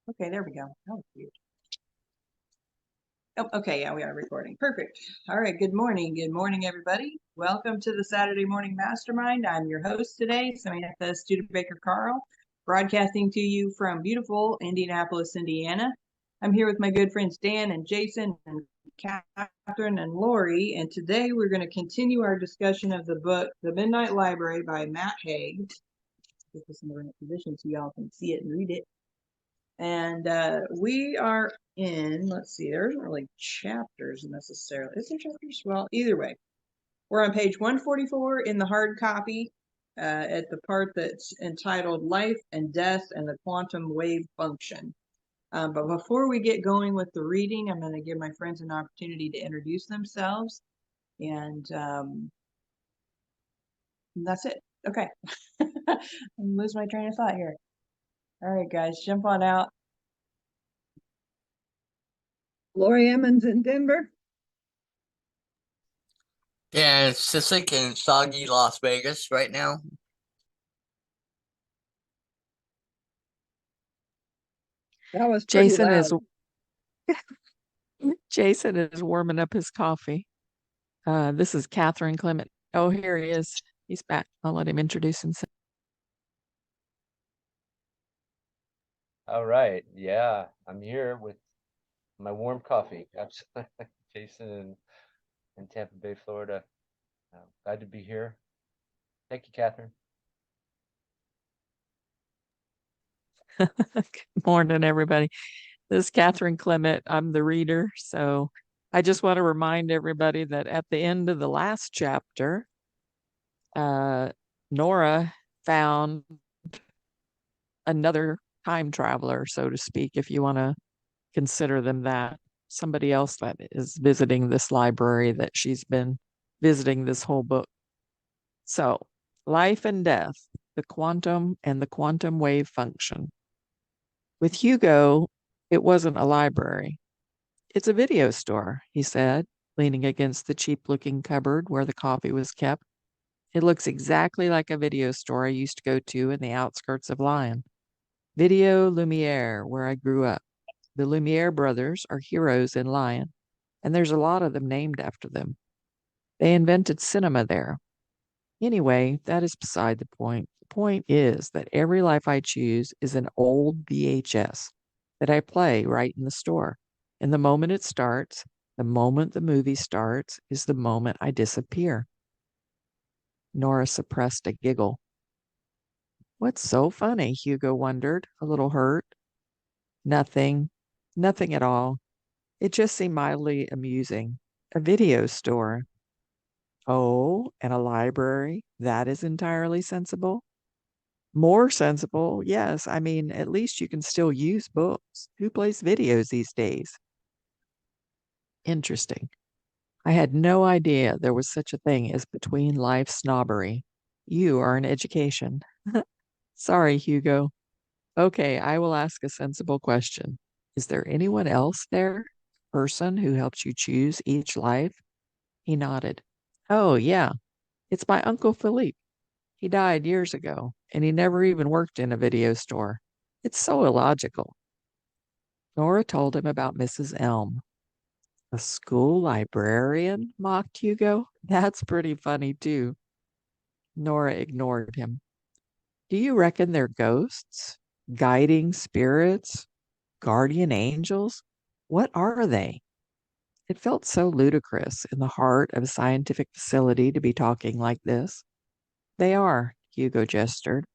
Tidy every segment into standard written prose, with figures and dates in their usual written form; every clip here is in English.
Okay, there we go. That was weird. Oh, okay, yeah, we are recording. Perfect. All right, good morning. Good morning, everybody. Welcome to the Saturday Morning Mastermind. I'm your host today, Samantha Studebaker Carl, broadcasting to you from beautiful Indianapolis, Indiana. I'm here with my good friends Dan and Jason and Catherine and Lori, and today we're going to continue our discussion of the book, The Midnight Library by Matt Haig. Get this in the right position so y'all can see it and read it. And we are in, let's see, there isn't really chapters necessarily. Is there chapters? Well, either way, we're on page 144 in the hard copy at the part that's entitled Life and Death and the Quantum Wave Function. But before we get going with the reading, I'm going to give my friends an opportunity to introduce themselves. And that's it. Okay. I'm losing my train of thought here. All right, guys, jump on out. Lori Emmons in Denver. Yeah, it's Sissick in soggy Las Vegas right now. That was pretty Jason loud. Jason is warming up his coffee. This is Catherine Clement. Oh, here he is. He's back. I'll let him introduce himself. All right. Yeah, I'm here with my warm coffee. Absolutely. Jason in Tampa Bay, Florida. Glad to be here. Thank you, Catherine. Good morning, everybody. This is Catherine Clement. I'm the reader. So I just want to remind everybody that at the end of the last chapter, Nora found another time traveler, so to speak, if you want to consider them that. Somebody else that is visiting this library that she's been visiting this whole book. So, life and death, the quantum and the quantum wave function. With Hugo, it wasn't a library. It's a video store, he said, leaning against the cheap-looking cupboard where the coffee was kept. It looks exactly like a video store I used to go to in the outskirts of Lyon. Video Lumiere, where I grew up. The Lumiere brothers are heroes in Lyon, and there's a lot of them named after them. They invented cinema there. Anyway, that is beside the point. The point is that every life I choose is an old VHS that I play right in the store. And the moment it starts, the moment the movie starts, is the moment I disappear. Nora suppressed a giggle. What's so funny? Hugo wondered, a little hurt. Nothing. Nothing at all. It just seemed mildly amusing. A video store. Oh, and a library? That is entirely sensible. More sensible, yes. I mean, at least you can still use books. Who plays videos these days? Interesting. I had no idea there was such a thing as between life snobbery. You are an education. Sorry, Hugo. Okay, I will ask a sensible question. Is there anyone else there? Person who helps you choose each life? He nodded. Oh, yeah. It's my Uncle Philippe. He died years ago, and he never even worked in a video store. It's so illogical. Nora told him about Mrs. Elm. A school librarian? Mocked Hugo. That's pretty funny, too. Nora ignored him. Do you reckon they're ghosts? Guiding spirits? Guardian angels? What are they? It felt so ludicrous in the heart of a scientific facility to be talking like this. They are, Hugo gestured,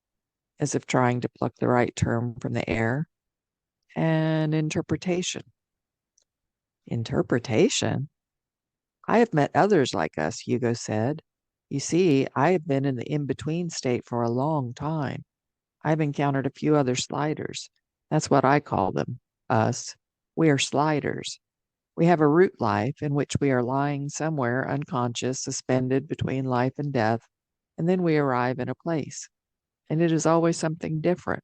as if trying to pluck the right term from the air. An interpretation. Interpretation? I have met others like us, Hugo said. You see, I have been in the in-between state for a long time. I've encountered a few other sliders. That's what I call them, us. We are sliders. We have a root life in which we are lying somewhere unconscious, suspended between life and death, and then we arrive in a place. And it is always something different.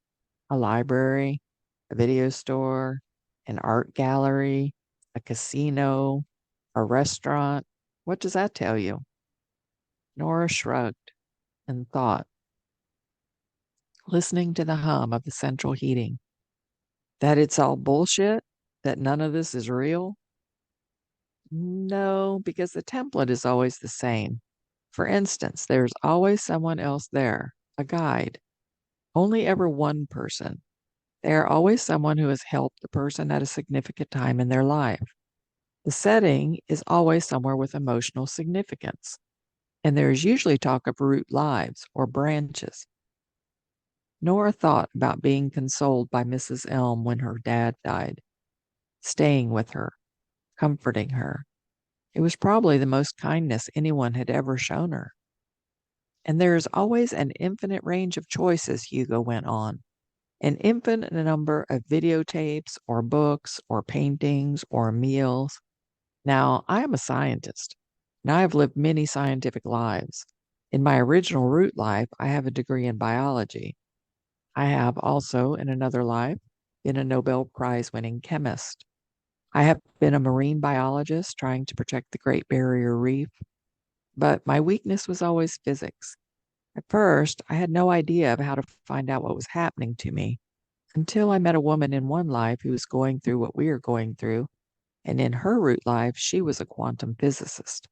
A library, a video store, an art gallery, a casino, a restaurant. What does that tell you? Nora shrugged and thought, listening to the hum of the central heating. That it's all bullshit? That none of this is real? No, because the template is always the same. For instance, there's always someone else there, a guide. Only ever one person. They are always someone who has helped the person at a significant time in their life. The setting is always somewhere with emotional significance, and there is usually talk of root lives or branches. Nora thought about being consoled by Mrs. Elm when her dad died, staying with her, comforting her. It was probably the most kindness anyone had ever shown her. And there is always an infinite range of choices, Hugo went on. An infinite number of videotapes or books or paintings or meals. Now, I am a scientist, and I have lived many scientific lives. In my original root life, I have a degree in biology. I have also, in another life, been a Nobel Prize winning chemist. I have been a marine biologist trying to protect the Great Barrier Reef, but my weakness was always physics. At first, I had no idea of how to find out what was happening to me until I met a woman in one life who was going through what we are going through, and in her root life, she was a quantum physicist,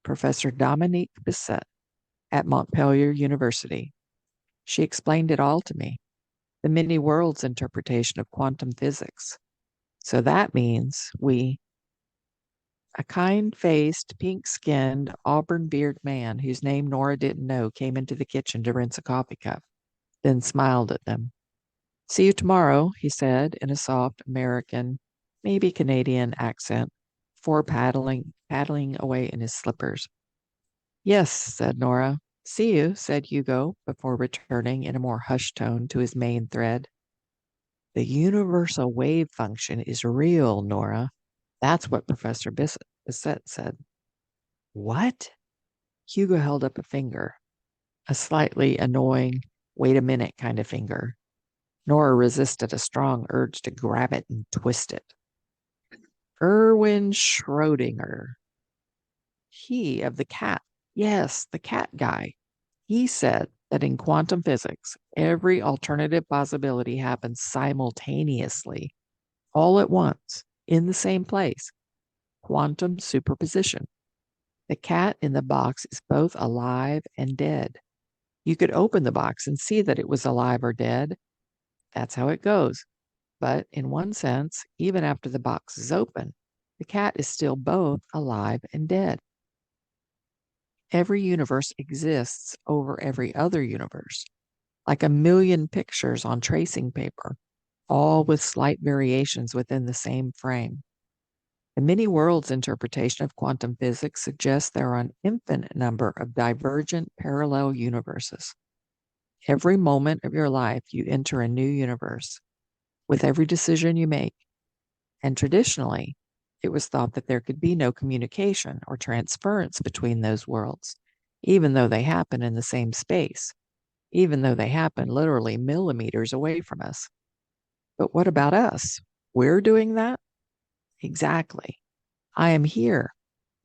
Professor Dominique Bisset at Montpellier University. She explained it all to me, the many worlds interpretation of quantum physics. So that means a kind-faced, pink-skinned, auburn-bearded man whose name Nora didn't know came into the kitchen to rinse a coffee cup, then smiled at them. "See you tomorrow," he said in a soft American, maybe Canadian accent, before paddling away in his slippers. "Yes," said Nora. "See you," said Hugo, before returning in a more hushed tone to his main thread. "The universal wave function is real, Nora. That's what Professor Bissett said." "What?" Hugo held up a finger, a slightly annoying, wait a minute kind of finger. Nora resisted a strong urge to grab it and twist it. Erwin Schrödinger. He of the cat. Yes, the cat guy. He said that in quantum physics, every alternative possibility happens simultaneously, all at once, in the same place. Quantum superposition. The cat in the box is both alive and dead. You could open the box and see that it was alive or dead. That's how it goes. But in one sense, even after the box is open, the cat is still both alive and dead. Every universe exists over every other universe, like a million pictures on tracing paper, all with slight variations within the same frame. The many worlds interpretation of quantum physics suggests there are an infinite number of divergent parallel universes. Every moment of your life, you enter a new universe with every decision you make. And traditionally, it was thought that there could be no communication or transference between those worlds, even though they happen in the same space, even though they happen literally millimeters away from us. But what about us? We're doing that? Exactly. I am here,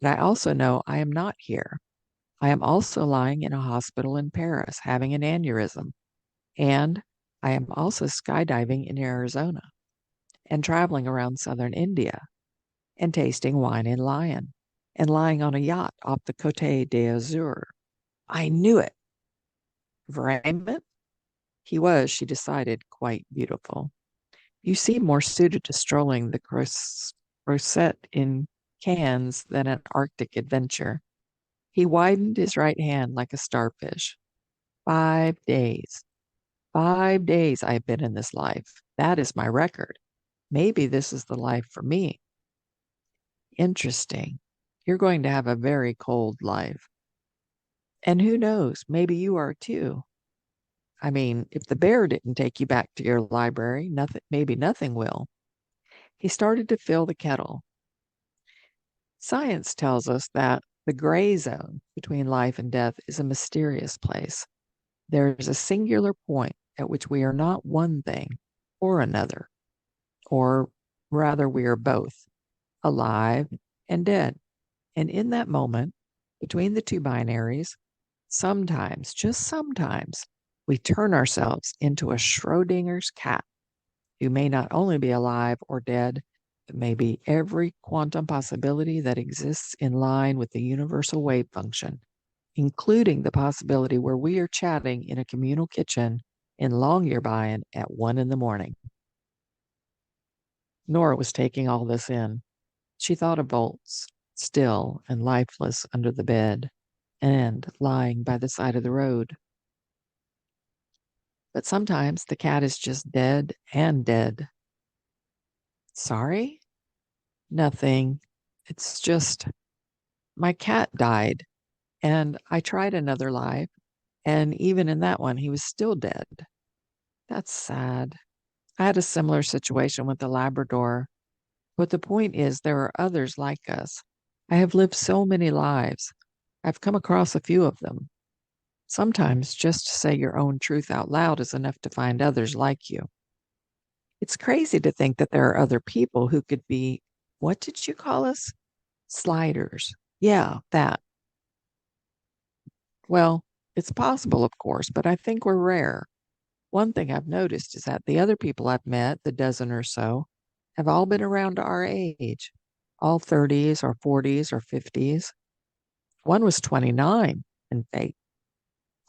but I also know I am not here. I am also lying in a hospital in Paris having an aneurysm, and I am also skydiving in Arizona and traveling around southern India and tasting wine in Lyon and lying on a yacht off the Côte d'Azur. I knew it. Raymond? He was, she decided, quite beautiful. You seem more suited to strolling the Crozet in Cannes than an Arctic adventure. He widened his right hand like a starfish. 5 days. 5 days I've been in this life. That is my record. Maybe this is the life for me. Interesting. You're going to have a very cold life. And who knows, maybe you are too. I mean, if the bear didn't take you back to your library, maybe nothing will. He started to fill the kettle. Science tells us that the gray zone between life and death is a mysterious place. There is a singular point at which we are not one thing or another, or rather, we are both, alive and dead. And in that moment, between the two binaries, sometimes, just sometimes, we turn ourselves into a Schrodinger's cat who may not only be alive or dead, but may be every quantum possibility that exists in line with the universal wave function, including the possibility where we are chatting in a communal kitchen in Longyearbyen at 1 a.m. Nora was taking all this in. She thought of Volts, still and lifeless under the bed, and lying by the side of the road. But sometimes the cat is just dead and dead. Sorry? Nothing. It's just my cat died, and I tried another life, and even in that one, he was still dead. That's sad. I had a similar situation with the Labrador. But the point is, there are others like us. I have lived so many lives. I've come across a few of them. Sometimes just to say your own truth out loud is enough to find others like you. It's crazy to think that there are other people who could be, what did you call us? Sliders. Yeah, that. Well, it's possible, of course, but I think we're rare. One thing I've noticed is that the other people I've met, the dozen or so, have all been around our age, all 30s or 40s or 50s. One was 29, in fact.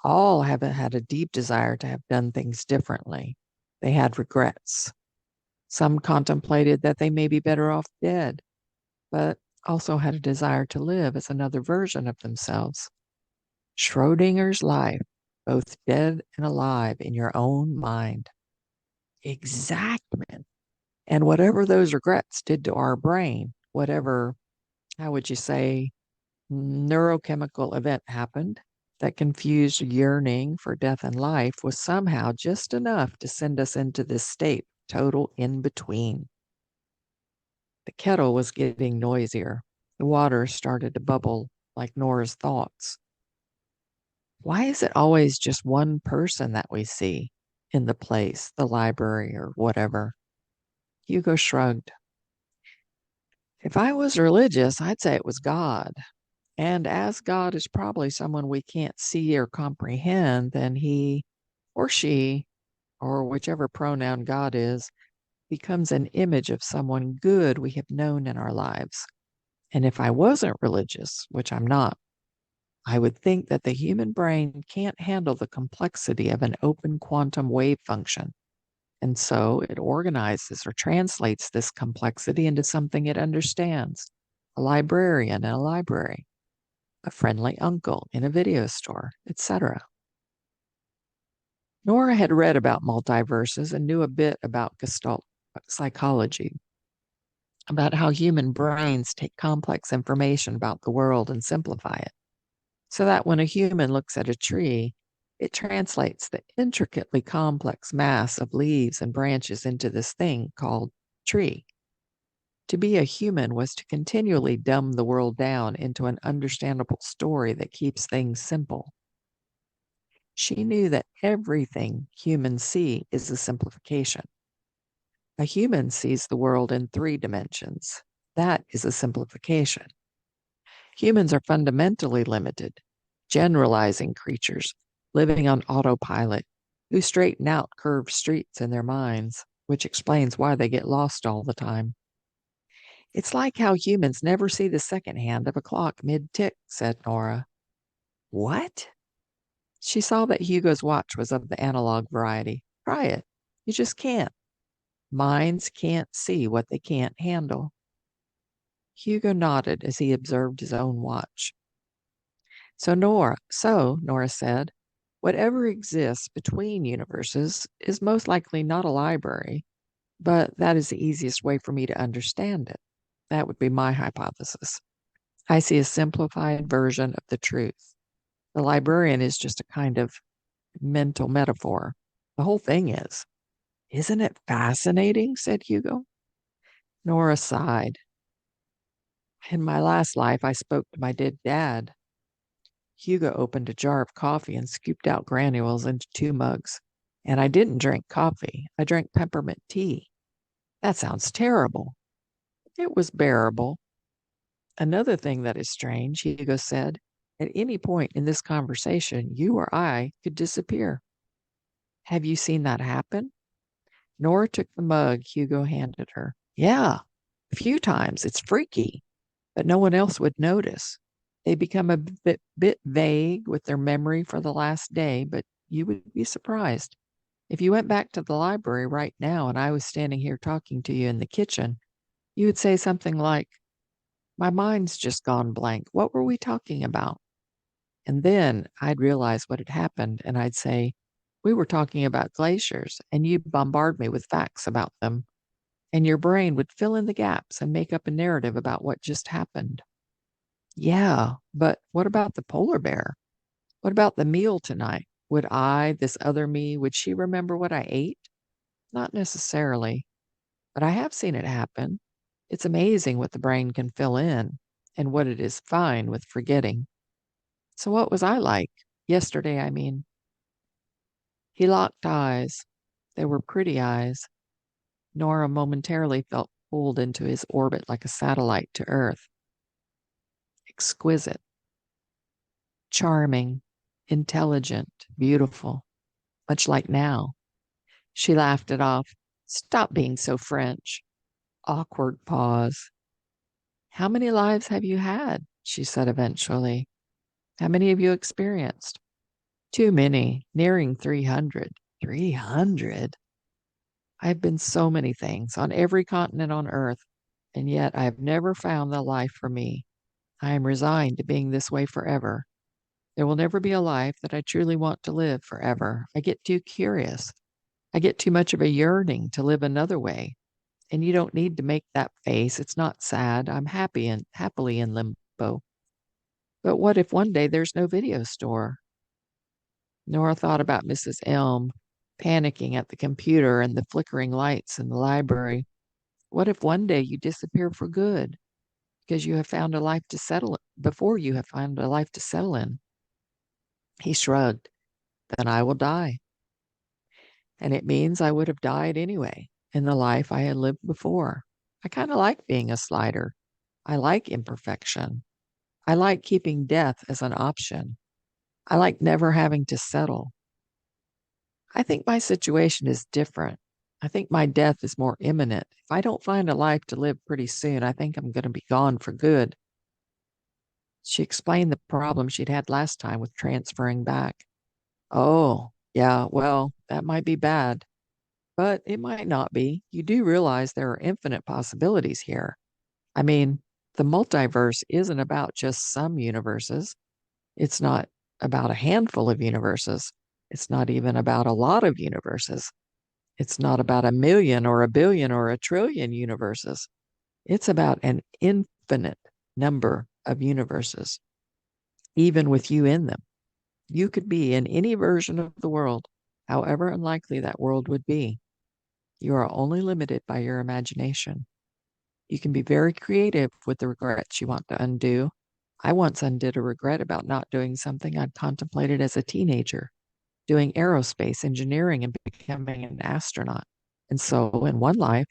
All have had a deep desire to have done things differently. They had regrets. Some contemplated that they may be better off dead, but also had a desire to live as another version of themselves. Schrodinger's life, both dead and alive in your own mind. Exactly. And whatever those regrets did to our brain, whatever, how would you say, neurochemical event happened that confused yearning for death and life was somehow just enough to send us into this state, total in between. The kettle was getting noisier. The water started to bubble like Nora's thoughts. Why is it always just one person that we see in the place, the library, or whatever? Hugo shrugged. If I was religious, I'd say it was God. And as God is probably someone we can't see or comprehend, then he or she, or whichever pronoun God is, becomes an image of someone good we have known in our lives. And if I wasn't religious, which I'm not, I would think that the human brain can't handle the complexity of an open quantum wave function. And so it organizes or translates this complexity into something it understands. A librarian in a library, a friendly uncle in a video store, etc. Nora had read about multiverses and knew a bit about Gestalt psychology, about how human brains take complex information about the world and simplify it, so that when a human looks at a tree, it translates the intricately complex mass of leaves and branches into this thing called tree. To be a human was to continually dumb the world down into an understandable story that keeps things simple. She knew that everything humans see is a simplification. A human sees the world in 3 dimensions. That is a simplification. Humans are fundamentally limited, generalizing creatures, living on autopilot, who straighten out curved streets in their minds, which explains why they get lost all the time. It's like how humans never see the second hand of a clock mid-tick, said Nora. What? She saw that Hugo's watch was of the analog variety. Try it. You just can't. Minds can't see what they can't handle. Hugo nodded as he observed his own watch. So Nora said, whatever exists between universes is most likely not a library, but that is the easiest way for me to understand it. That would be my hypothesis. I see a simplified version of the truth. The librarian is just a kind of mental metaphor. The whole thing is. Isn't it fascinating? Said Hugo. Nora sighed. In my last life, I spoke to my dead dad. Hugo opened a jar of coffee and scooped out granules into 2 mugs. And I didn't drink coffee. I drank peppermint tea. That sounds terrible. It was bearable. Another thing that is strange, Hugo said, at any point in this conversation, you or I could disappear. Have you seen that happen? Nora took the mug Hugo handed her. Yeah, a few times. It's freaky, but no one else would notice. They become a bit vague with their memory for the last day, but you would be surprised. If you went back to the library right now and I was standing here talking to you in the kitchen, you would say something like, my mind's just gone blank. What were we talking about? And then I'd realize what had happened and I'd say, we were talking about glaciers and you'd bombard me with facts about them. And your brain would fill in the gaps and make up a narrative about what just happened. Yeah, but what about the polar bear? What about the meal tonight? Would I, this other me, would she remember what I ate? Not necessarily, but I have seen it happen. It's amazing what the brain can fill in and what it is fine with forgetting. So what was I like? Yesterday, I mean. He locked eyes. They were pretty eyes. Nora momentarily felt pulled into his orbit like a satellite to Earth. Exquisite, charming, intelligent, beautiful, much like now. She laughed it off. Stop being so French. Awkward pause. How many lives have you had? She said eventually. How many have you experienced? Too many, nearing 300. 300? I've been so many things on every continent on Earth, and yet I have never found the life for me. I am resigned to being this way forever. There will never be a life that I truly want to live forever. I get too curious. I get too much of a yearning to live another way. And you don't need to make that face. It's not sad. I'm happy and happily in limbo. But what if one day there's no video store? Nora thought about Mrs. Elm panicking at the computer and the flickering lights in the library. What if one day you disappear for good because you have found a life to settle before you have found a life to settle in? He shrugged. Then I will die. And it means I would have died anyway in the life I had lived before. I kind of like being a slider. I like imperfection. I like keeping death as an option. I like never having to settle. I think my situation is different. I think my death is more imminent. If I don't find a life to live pretty soon, I think I'm going to be gone for good. She explained the problem she'd had last time with transferring back. Oh, yeah, well, that might be bad, but it might not be. You do realize there are infinite possibilities here. I mean, the multiverse isn't about just some universes. It's not about a handful of universes. It's not even about a lot of universes. It's not about a million or a billion or a trillion universes. It's about an infinite number of universes, even with you in them. You could be in any version of the world, however unlikely that world would be. You are only limited by your imagination. You can be very creative with the regrets you want to undo. I once undid a regret about not doing something I'd contemplated as a teenager, doing aerospace engineering and becoming an astronaut. And so, in one life,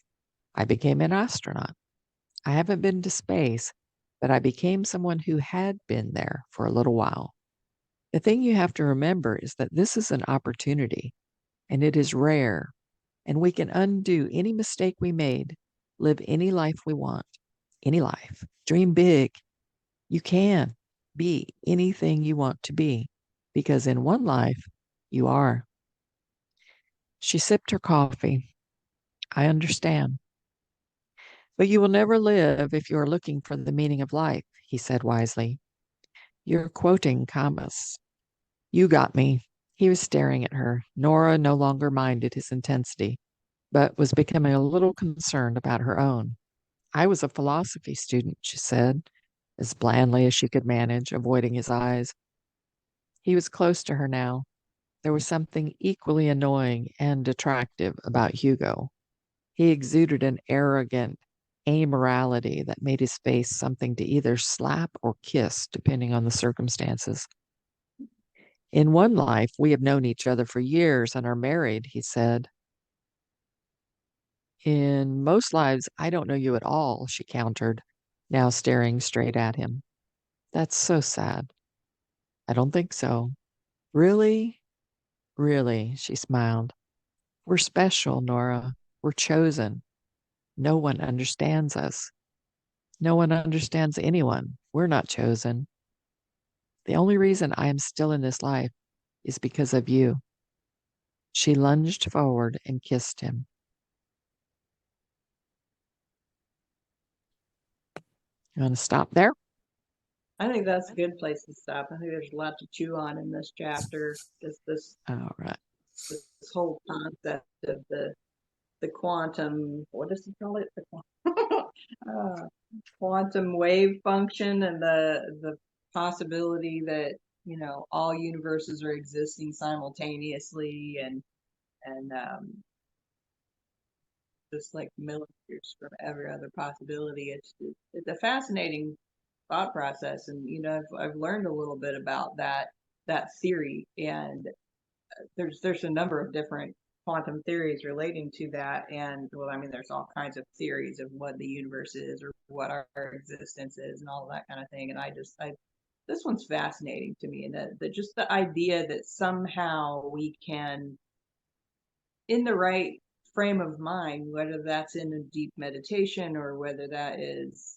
I became an astronaut. I haven't been to space, but I became someone who had been there for a little while. The thing you have to remember is that this is an opportunity, and it is rare, and we can undo any mistake we made, live any life we want, any life. Dream big. You can be anything you want to be, because in one life, you are. She sipped her coffee. I understand. But you will never live if you are looking for the meaning of life, he said wisely. You're quoting Camus. You got me. He was staring at her. Nora no longer minded his intensity, but was becoming a little concerned about her own. I was a philosophy student, she said, as blandly as she could manage, avoiding his eyes. He was close to her now. There was something equally annoying and attractive about Hugo. He exuded an arrogant amorality that made his face something to either slap or kiss, depending on the circumstances. In one life, we have known each other for years and are married, he said. In most lives, I don't know you at all, she countered, now staring straight at him. That's so sad. I don't think so. Really? Really, she smiled. We're special, Nora. We're chosen. No one understands us. No one understands anyone. We're not chosen. The only reason I am still in this life is because of you. She lunged forward and kissed him. You want to stop there? I think that's a good place to stop. I think there's a lot to chew on in this chapter. Just this All right. this whole concept of the quantum, what does he call it? Uh, quantum wave function, and the possibility that, you know, all universes are existing simultaneously, and just like millimeters from every other possibility. It's a fascinating thought process, and you know, I've learned a little bit about that theory, and there's a number of different quantum theories relating to that. And well, I mean, there's all kinds of theories of what the universe is or what our existence is and all of that kind of thing. And I this one's fascinating to me, and that just the idea that somehow we can, in the right frame of mind, whether that's in a deep meditation or whether that is,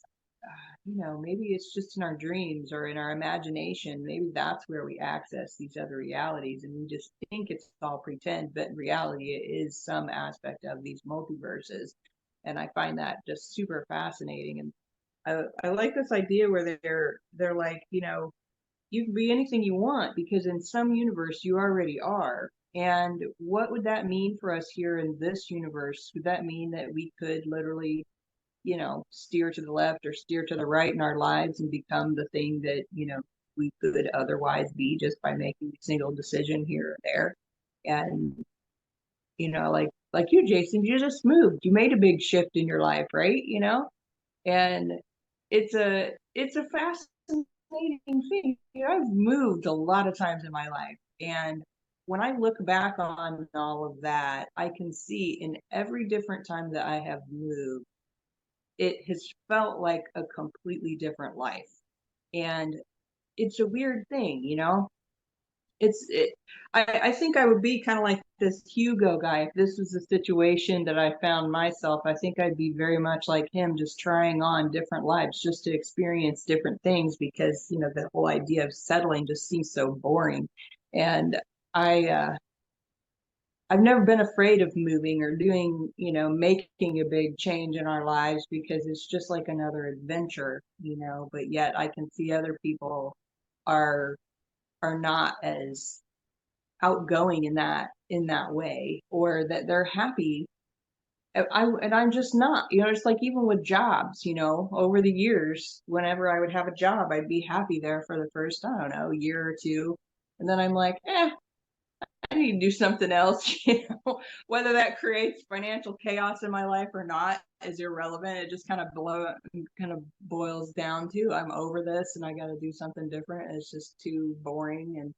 you know, maybe it's just in our dreams or in our imagination, maybe that's where we access these other realities, and we just think it's all pretend, but in reality it is some aspect of these multiverses. And I find that just super fascinating. And I like this idea where they're like, you know, you can be anything you want because in some universe you already are. And what would that mean for us here in this universe? Would that mean that we could literally, you know, steer to the left or steer to the right in our lives and become the thing that, you know, we could otherwise be just by making a single decision here or there? And, you know, like you, Jason, you just moved. You made a big shift in your life, right? You know? And it's a fascinating thing. You know, I've moved a lot of times in my life, and when I look back on all of that, I can see in every different time that I have moved, it has felt like a completely different life. And it's a weird thing, you know? I think I would be kind of like this Hugo guy. If this was a situation that I found myself, I think I'd be very much like him, just trying on different lives just to experience different things, because, you know, the whole idea of settling just seems so boring. And I I've never been afraid of moving or doing, you know, making a big change in our lives, because it's just like another adventure, you know. But yet I can see other people are not as outgoing in that way, or that they're happy. I'm just not, you know. It's like even with jobs, you know, over the years, whenever I would have a job, I'd be happy there for the first, I don't know, year or two, and then I'm like, I need to do something else. You know, whether that creates financial chaos in my life or not is irrelevant. It just kind of boils down to, I'm over this and I got to do something different. It's just too boring.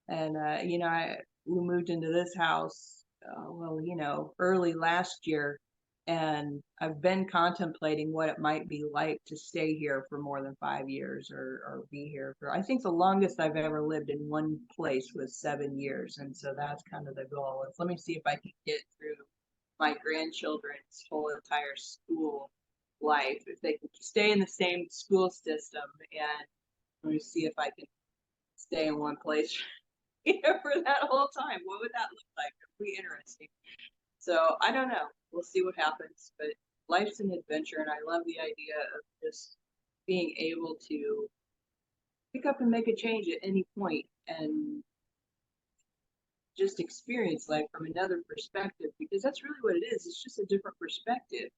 And you know, we moved into this house, well, you know, early last year, and I've been contemplating what it might be like to stay here for more than 5 years, or be here for, I think the longest I've ever lived in one place was 7 years. And so that's kind of the goal. Is let me see if I can get through my grandchildren's whole entire school life, if they can stay in the same school system, and let me see if I can stay in one place you know, for that whole time. What would that look like? It would be interesting. So I don't know. We'll see what happens. But life's an adventure, and I love the idea of just being able to pick up and make a change at any point and just experience life from another perspective, because that's really what it is. It's just a different perspective.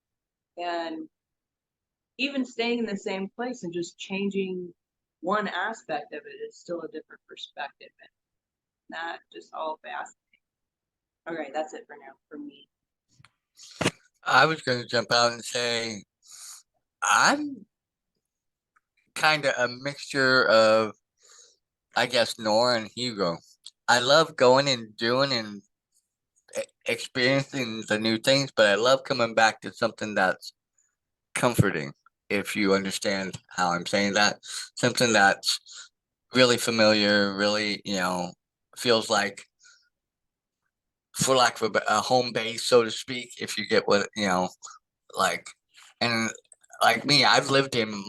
And even staying in the same place and just changing one aspect of it is still a different perspective. And that just all fascinating. All right, that's it for now for me. I was going to jump out and say I'm kind of a mixture of, I guess, Nora and Hugo. I love going and doing and experiencing the new things, but I love coming back to something that's comforting, if you understand how I'm saying that. Something that's really familiar, really, you know, feels like for lack of a home base, so to speak, if you get what, like, and like me, I've lived in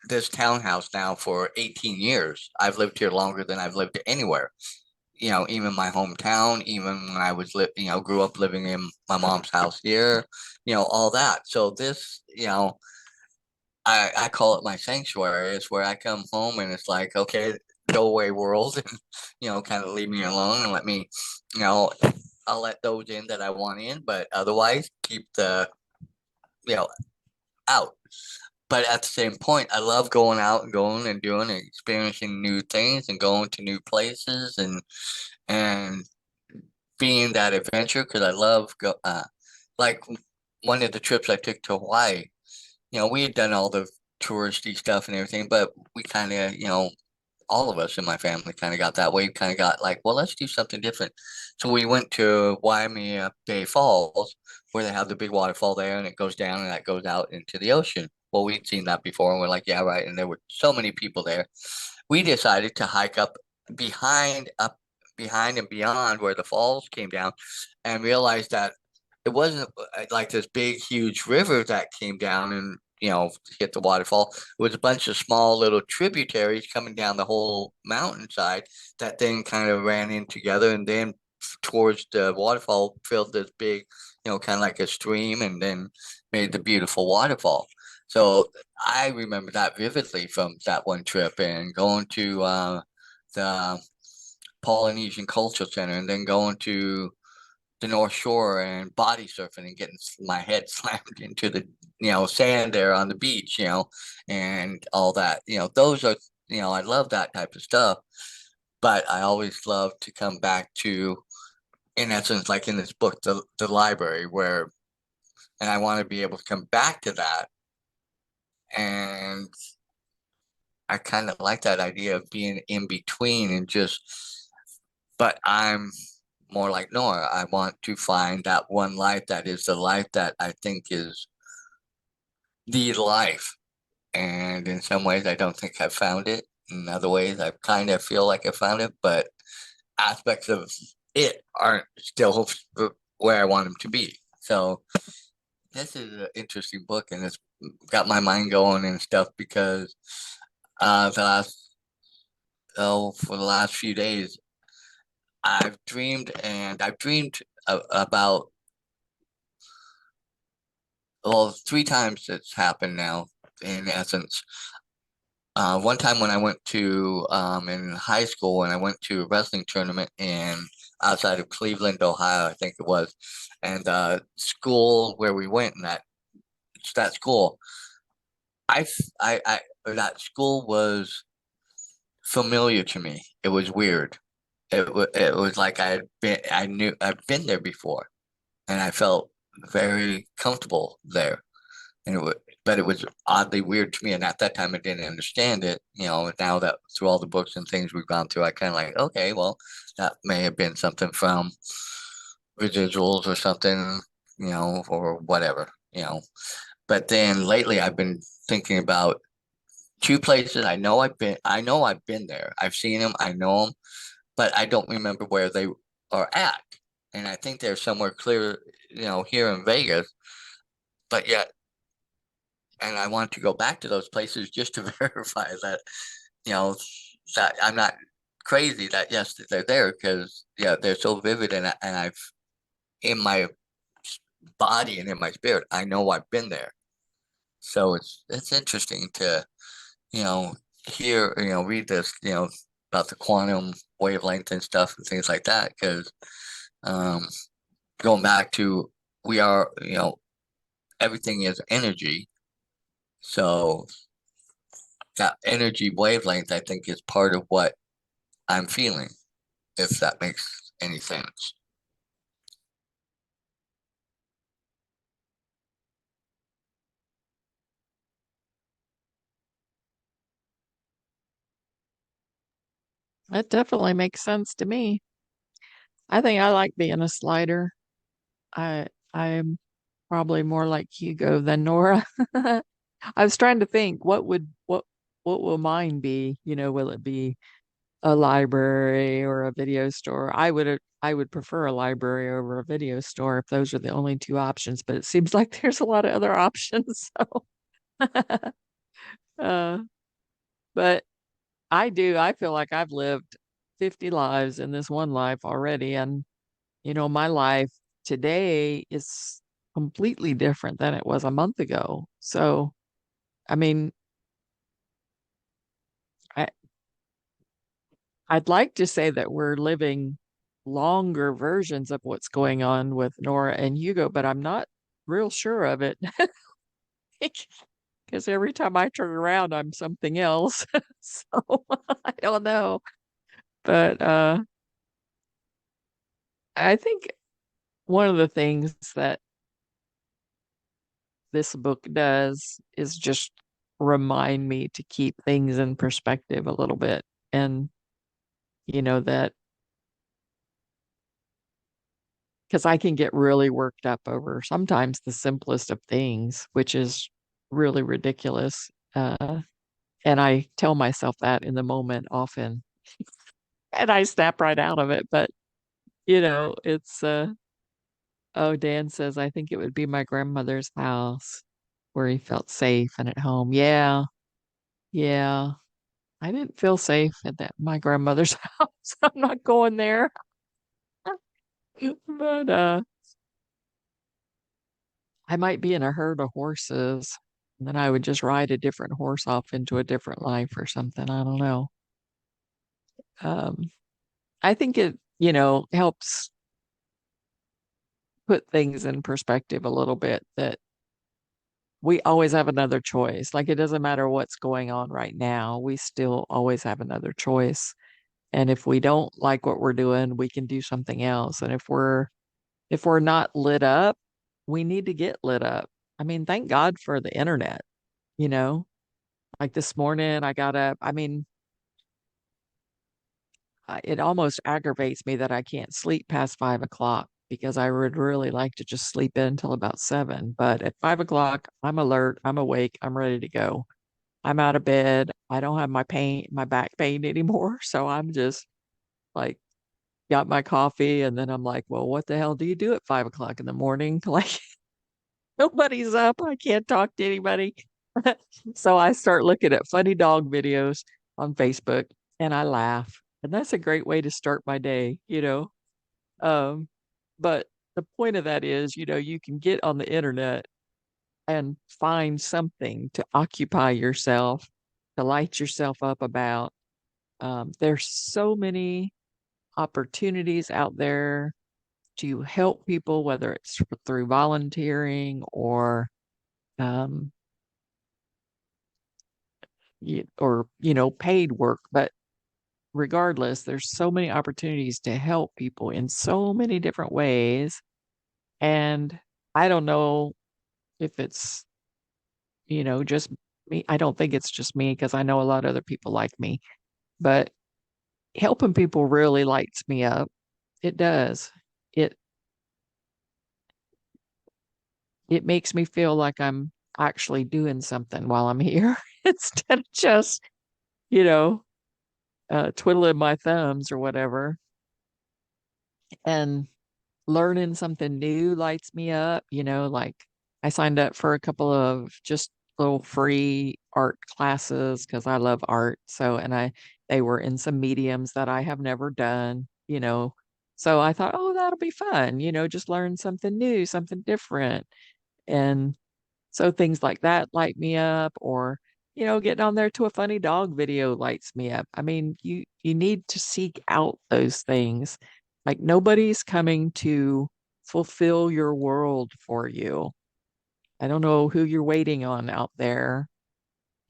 this townhouse now for 18 years. I've lived here longer than I've lived anywhere. Even my hometown, even when I was grew up living in my mom's house here, all that. So this, I call it my sanctuary. It's where I come home and it's like, okay, go away world, and kind of leave me alone and let me, you know, I'll let those in that I want in, but otherwise keep the, you know, out. But at the same point, I love going out and going and doing and experiencing new things and going to new places and being that adventure because I love like one of the trips I took to Hawaii. We had done all the touristy stuff and everything, but we kind of, all of us in my family kind of got that way. Kind of got like, well, let's do something different. So we went to Waimea Bay Falls, where they have the big waterfall there, and it goes down and that goes out into the ocean. Well, we'd seen that before, and we're like, yeah, right. And there were so many people there. We decided to hike behind, up behind and beyond where the falls came down, and realized that it wasn't like this big, huge river that came down and hit the waterfall. It was a bunch of small little tributaries coming down the whole mountainside that then kind of ran in together and then towards the waterfall filled this big, kind of like a stream and then made the beautiful waterfall. So I remember that vividly from that one trip and going to the Polynesian Cultural Center and then going to the North Shore and body surfing and getting my head slammed into the sand there on the beach, and all that. Those are I love that type of stuff, but I always love to come back to, in essence, like in this book, the library and I want to be able to come back to that, and I kind of like that idea of being in between and but I'm more like Nora. I want to find that one life that is the life that I think is the life. And in some ways, I don't think I've found it. In other ways, I kind of feel like I found it, but aspects of it aren't still where I want them to be. So this is an interesting book, and it's got my mind going and stuff because for the last few days, I've dreamed about, well, 3 times it's happened now, in essence. One time when I went to in high school, when I went to a wrestling tournament outside of Cleveland, Ohio, I think it was, and school where we went, and that school, that school was familiar to me. It was weird. It was like I'd been there before, and I felt very comfortable there. But it was oddly weird to me, and at that time I didn't understand it. Now that through all the books and things we've gone through, I kind of like, okay, well, that may have been something from residuals or something, or whatever. But then lately, I've been thinking about 2 places I know I've been there. I've seen them. I know them, but I don't remember where they are at. And I think they're somewhere clear, here in Vegas. But yet, and I want to go back to those places just to verify that, you know, that I'm not crazy, that yes, that they're there, because yeah, they're so vivid, and I've in my body and in my spirit, I know I've been there. So it's interesting to, hear, read this, about the quantum wavelength and stuff and things like that, because um, going back to, we are, everything is energy. So that energy wavelength, I think, is part of what I'm feeling, if that makes any sense. That definitely makes sense to me. I think I like being a slider. I'm probably more like Hugo than Nora. I was trying to think what will mine be? Will it be a library or a video store. I would prefer a library over a video store if those are the only two options, but it seems like there's a lot of other options. So uh, but I feel like I've lived 50 lives in this one life already. And, my life today is completely different than it was a month ago. So, I mean, I, I'd like to say that we're living longer versions of what's going on with Nora and Hugo, but I'm not real sure of it because every time I turn around, I'm something else. So I don't know. But I think one of the things that this book does is just remind me to keep things in perspective a little bit. And, that because I can get really worked up over sometimes the simplest of things, which is really ridiculous. And I tell myself that in the moment often, and I snap right out of it. But, it's, oh, Dan says, I think it would be my grandmother's house where he felt safe and at home. Yeah. Yeah. I didn't feel safe at my grandmother's house. I'm not going there. But I might be in a herd of horses, and then I would just ride a different horse off into a different life or something. I don't know. Um, I think it, helps put things in perspective a little bit that we always have another choice. Like it doesn't matter what's going on right now, we still always have another choice. And if we don't like what we're doing, we can do something else. And if we're not lit up, we need to get lit up. I mean, thank God for the internet, you know? Like this morning, I got up. I mean, it almost aggravates me that I can't sleep past 5 o'clock because I would really like to just sleep in until about 7. But at 5 o'clock, I'm alert, I'm awake, I'm ready to go. I'm out of bed. I don't have my back pain anymore. So I'm just like, got my coffee. And then I'm like, well, what the hell do you do at 5 o'clock in the morning? Like, nobody's up. I can't talk to anybody. So I start looking at funny dog videos on Facebook and I laugh. And that's a great way to start my day. Um, but the point of that is, you can get on the internet and find something to occupy yourself, to light yourself up about. There's so many opportunities out there to help people, whether it's through volunteering or um, paid work. But regardless, there's so many opportunities to help people in so many different ways. And I don't know if it's, just me. I don't think it's just me because I know a lot of other people like me, but helping people really lights me up. It does. It it makes me feel like I'm actually doing something while I'm here instead of just, you know, twiddling my thumbs or whatever. And learning something new lights me up, like I signed up for a couple of just little free art classes because I love art. So, and they were in some mediums that I have never done. So I thought, oh, that'll be fun, just learn something new, something different. And so things like that light me up, or, getting on there to a funny dog video lights me up. I mean, you need to seek out those things. Like nobody's coming to fulfill your world for you. I don't know who you're waiting on out there,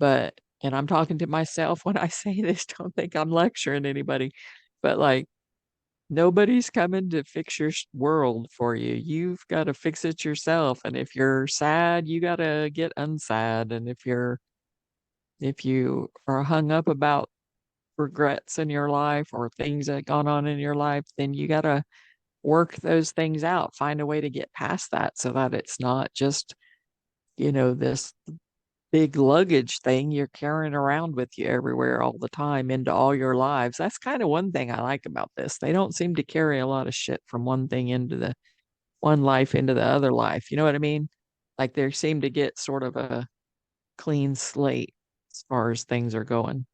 and I'm talking to myself when I say this, don't think I'm lecturing anybody, but like nobody's coming to fix your world for you. You've got to fix it yourself. And if you're sad, you got to get unsad. And if you are hung up about regrets in your life or things that gone on in your life, then you got to work those things out, find a way to get past that so that it's not just, this big luggage thing you're carrying around with you everywhere all the time into all your lives. That's kind of one thing I like about this. They don't seem to carry a lot of shit from one thing into the one life into the other life. You know what I mean? Like they seem to get sort of a clean slate as far as things are going.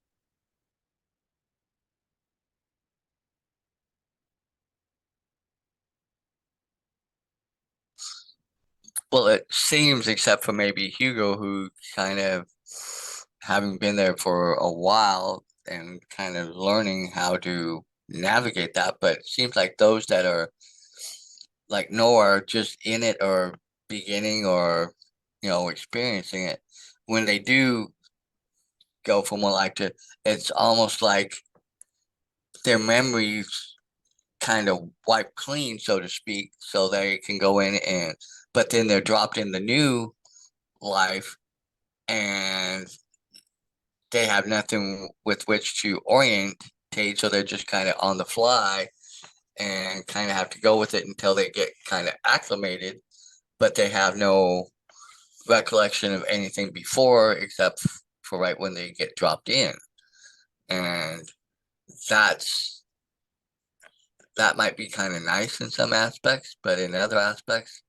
Well, it seems, except for maybe Hugo, who kind of having been there for a while and kind of learning how to navigate that, but it seems like those that are like Noah are just in it or beginning or experiencing it. When they do go from one life to, it's almost like their memories kind of wipe clean, so to speak, so they can go in but then they're dropped in the new life and they have nothing with which to orientate, so they're just kind of on the fly and kind of have to go with it until they get kind of acclimated, but they have no recollection of anything before except for right when they get dropped in. And that's that might be kind of nice in some aspects, but in other aspects,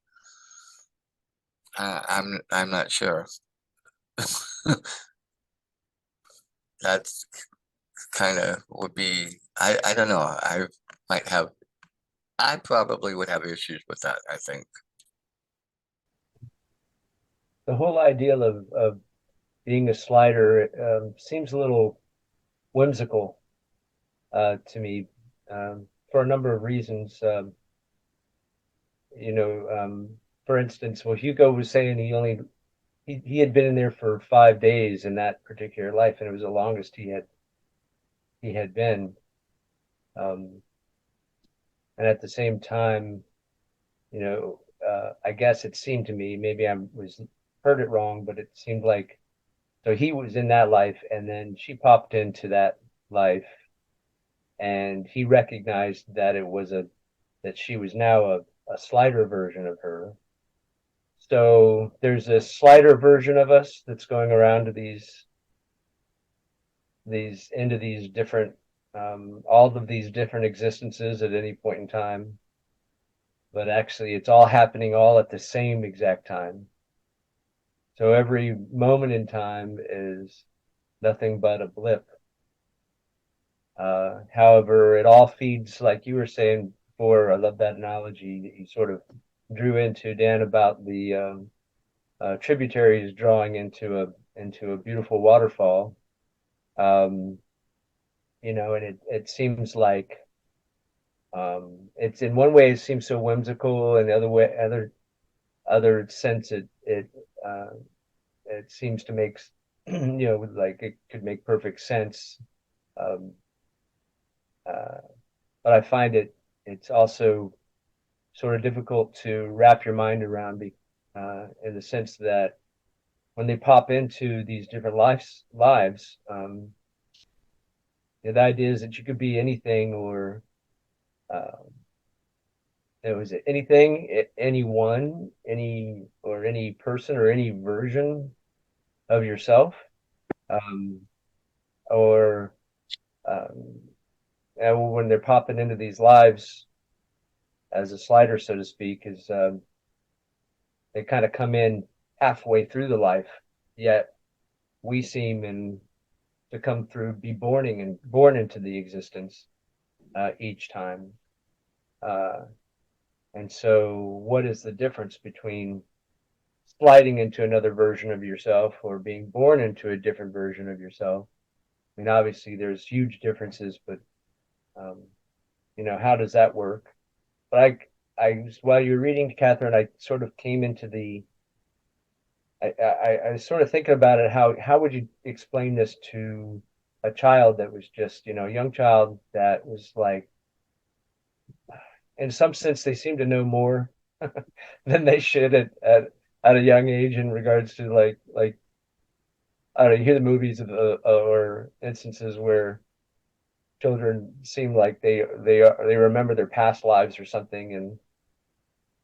I'm not sure. That's kind of would be I don't know. I probably would have issues with that, I think. The whole ideal of being a slider seems a little whimsical to me for a number of reasons. For instance, well, Hugo was saying he had been in there for 5 days in that particular life, and it was the longest he had been. And at the same time, I guess it seemed to me, maybe I was heard it wrong, but it seemed like so he was in that life, and then she popped into that life, and he recognized that that she was now a slider version of her. So there's a slider version of us that's going around to these different all of these different existences at any point in time, but actually it's all happening all at the same exact time. So every moment in time is nothing but a blip. However, it all feeds, like you were saying before. I love that analogy that you sort of drew into, Dan, about the tributaries drawing into a beautiful waterfall. Um, and it seems like it's in one way it seems so whimsical, and the other sense it seems to make like it could make perfect sense. Um, but I find it's also sort of difficult to wrap your mind around in the sense that when they pop into these different lives, the idea is that you could be anything or was it anything, anyone, any person or any version of yourself, um, or and when they're popping into these lives as a slider, so to speak, is they kind of come in halfway through the life, yet we seem to come through, be born into the existence each time. And so, what is the difference between sliding into another version of yourself or being born into a different version of yourself? I mean, obviously, there's huge differences, but how does that work? But while you were reading, Catherine, I sort of came into I was sort of thinking about it. How would you explain this to a child that was just, a young child that was like, in some sense, they seem to know more than they should at a young age in regards to like I don't know. You hear the movies or instances where children seem like they remember their past lives or something,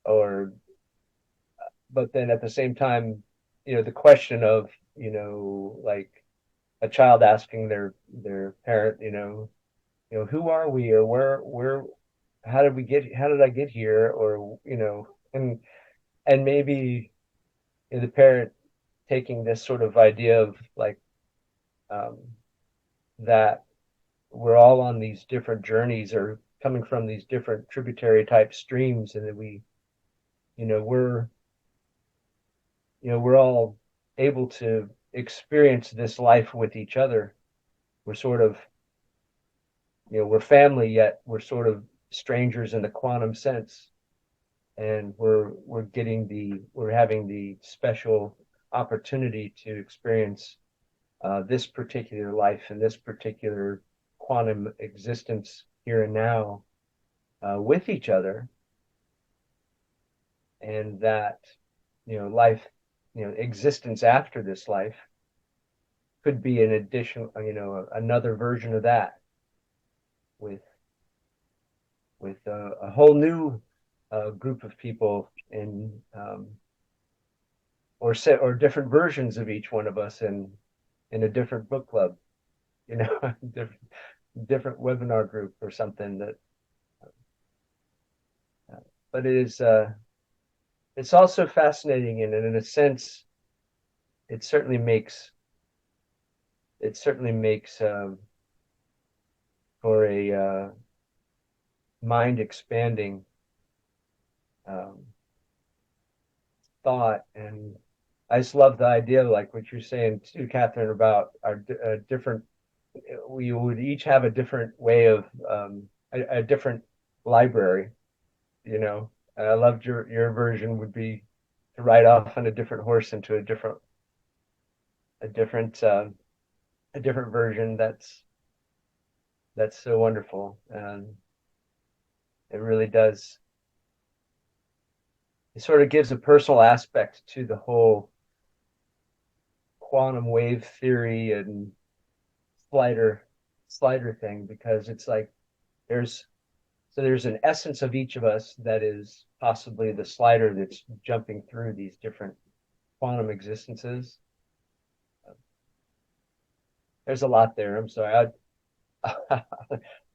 or but then at the same time, the question of like a child asking their parent, who are we, or how did I get here, or and maybe the parent taking this sort of idea of like um, that we're all on these different journeys or coming from these different tributary type streams, and that you know, we're we're all able to experience this life with each other. We're sort of, we're family, yet we're sort of strangers in the quantum sense. And we're having the special opportunity to experience this particular life and this particular quantum existence here and now with each other. And that, life, existence after this life could be an addition, another version of that with a whole new group of people or different versions of each one of us in a different book club, different webinar group or something that. But it's also fascinating, and in a sense, it certainly makes for a mind expanding thought. And I just love the idea, like what you're saying too, Catherine, about our different. We would each have a different way of a different library. I loved your version would be to ride off on a different horse into a different version. That's so wonderful, and it really does. It sort of gives a personal aspect to the whole quantum wave theory and slider thing, because it's like there's an essence of each of us that is possibly the slider that's jumping through these different quantum existences. There's a lot there. I'm sorry.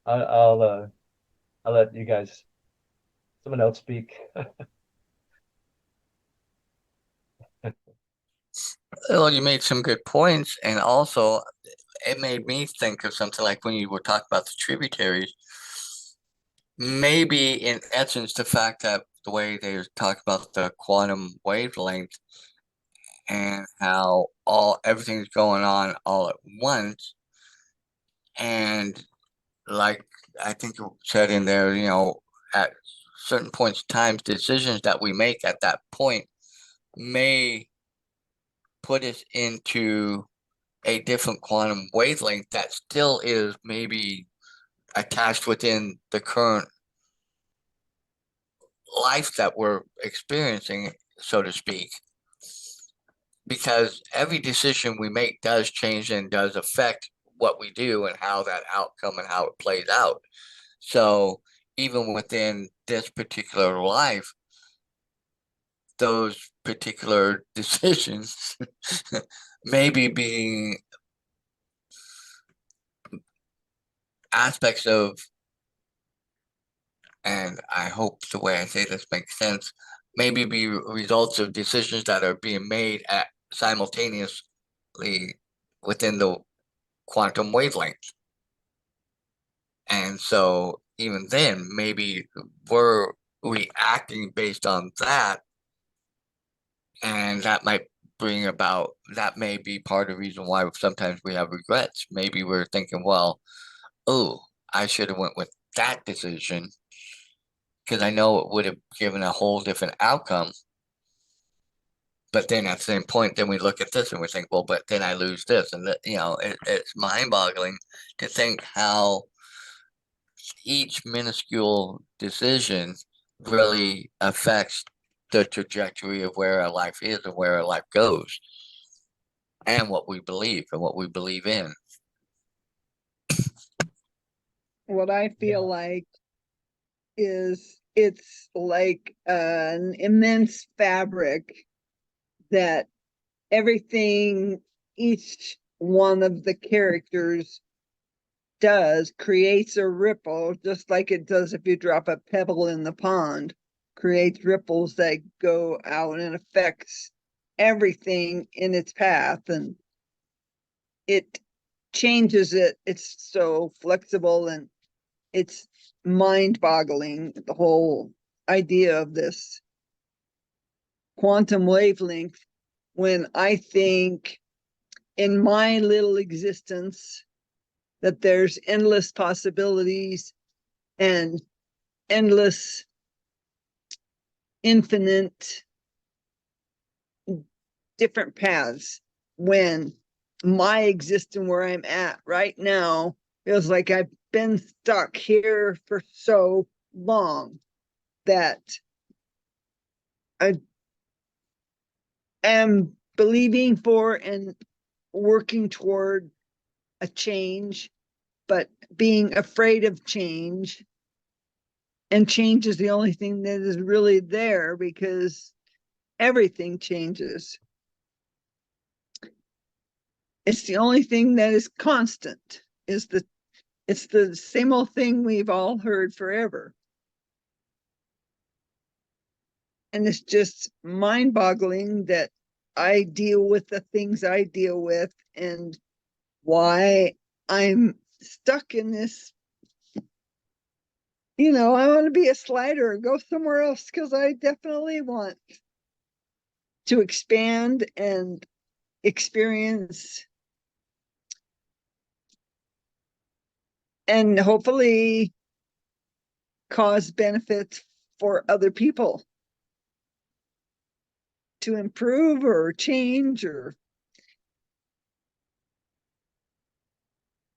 I'll let you guys, someone else speak. Well, you made some good points, and also it made me think of something like when you were talking about the tributaries. Maybe in essence, the fact that the way they talk about the quantum wavelength and how everything's going on all at once, and like I think you said in there, at certain points in time, decisions that we make at that point may put us into a different quantum wavelength that still is maybe attached within the current life that we're experiencing, so to speak. Because every decision we make does change and does affect what we do and how that outcome and how it plays out. So even within this particular life, those particular decisions maybe being aspects of, and I hope the way I say this makes sense, maybe be results of decisions that are being made simultaneously within the quantum wavelength. And so even then, maybe we're reacting based on that, and that may be part of the reason why sometimes we have regrets. Maybe we're thinking, well, oh, I should have went with that decision because I know it would have given a whole different outcome. But then at the same point, then we look at this and we think, well, but then I lose this. And it's mind-boggling to think how each minuscule decision really affects the trajectory of where our life is and where our life goes, and what we believe and what we believe in. What I feel like is it's like an immense fabric that everything each one of the characters does creates a ripple, just like it does if you drop a pebble in the pond, creates ripples that go out and affects everything in its path, and it changes it. It's so flexible and it's mind-boggling, the whole idea of this quantum wavelength. When I think in my little existence that there's endless possibilities and endless, infinite, different paths, when my existence where I'm at right now feels like I've been stuck here for so long that I am believing for and working toward a change, but being afraid of change. And change is the only thing that is really there, because everything changes. It's the only thing that is constant, it's the same old thing we've all heard forever. And it's just mind-boggling that I deal with the things I deal with, and why I'm stuck in this. I want to be a slider, go somewhere else, because I definitely want to expand and experience and hopefully cause benefits for other people to improve or change, or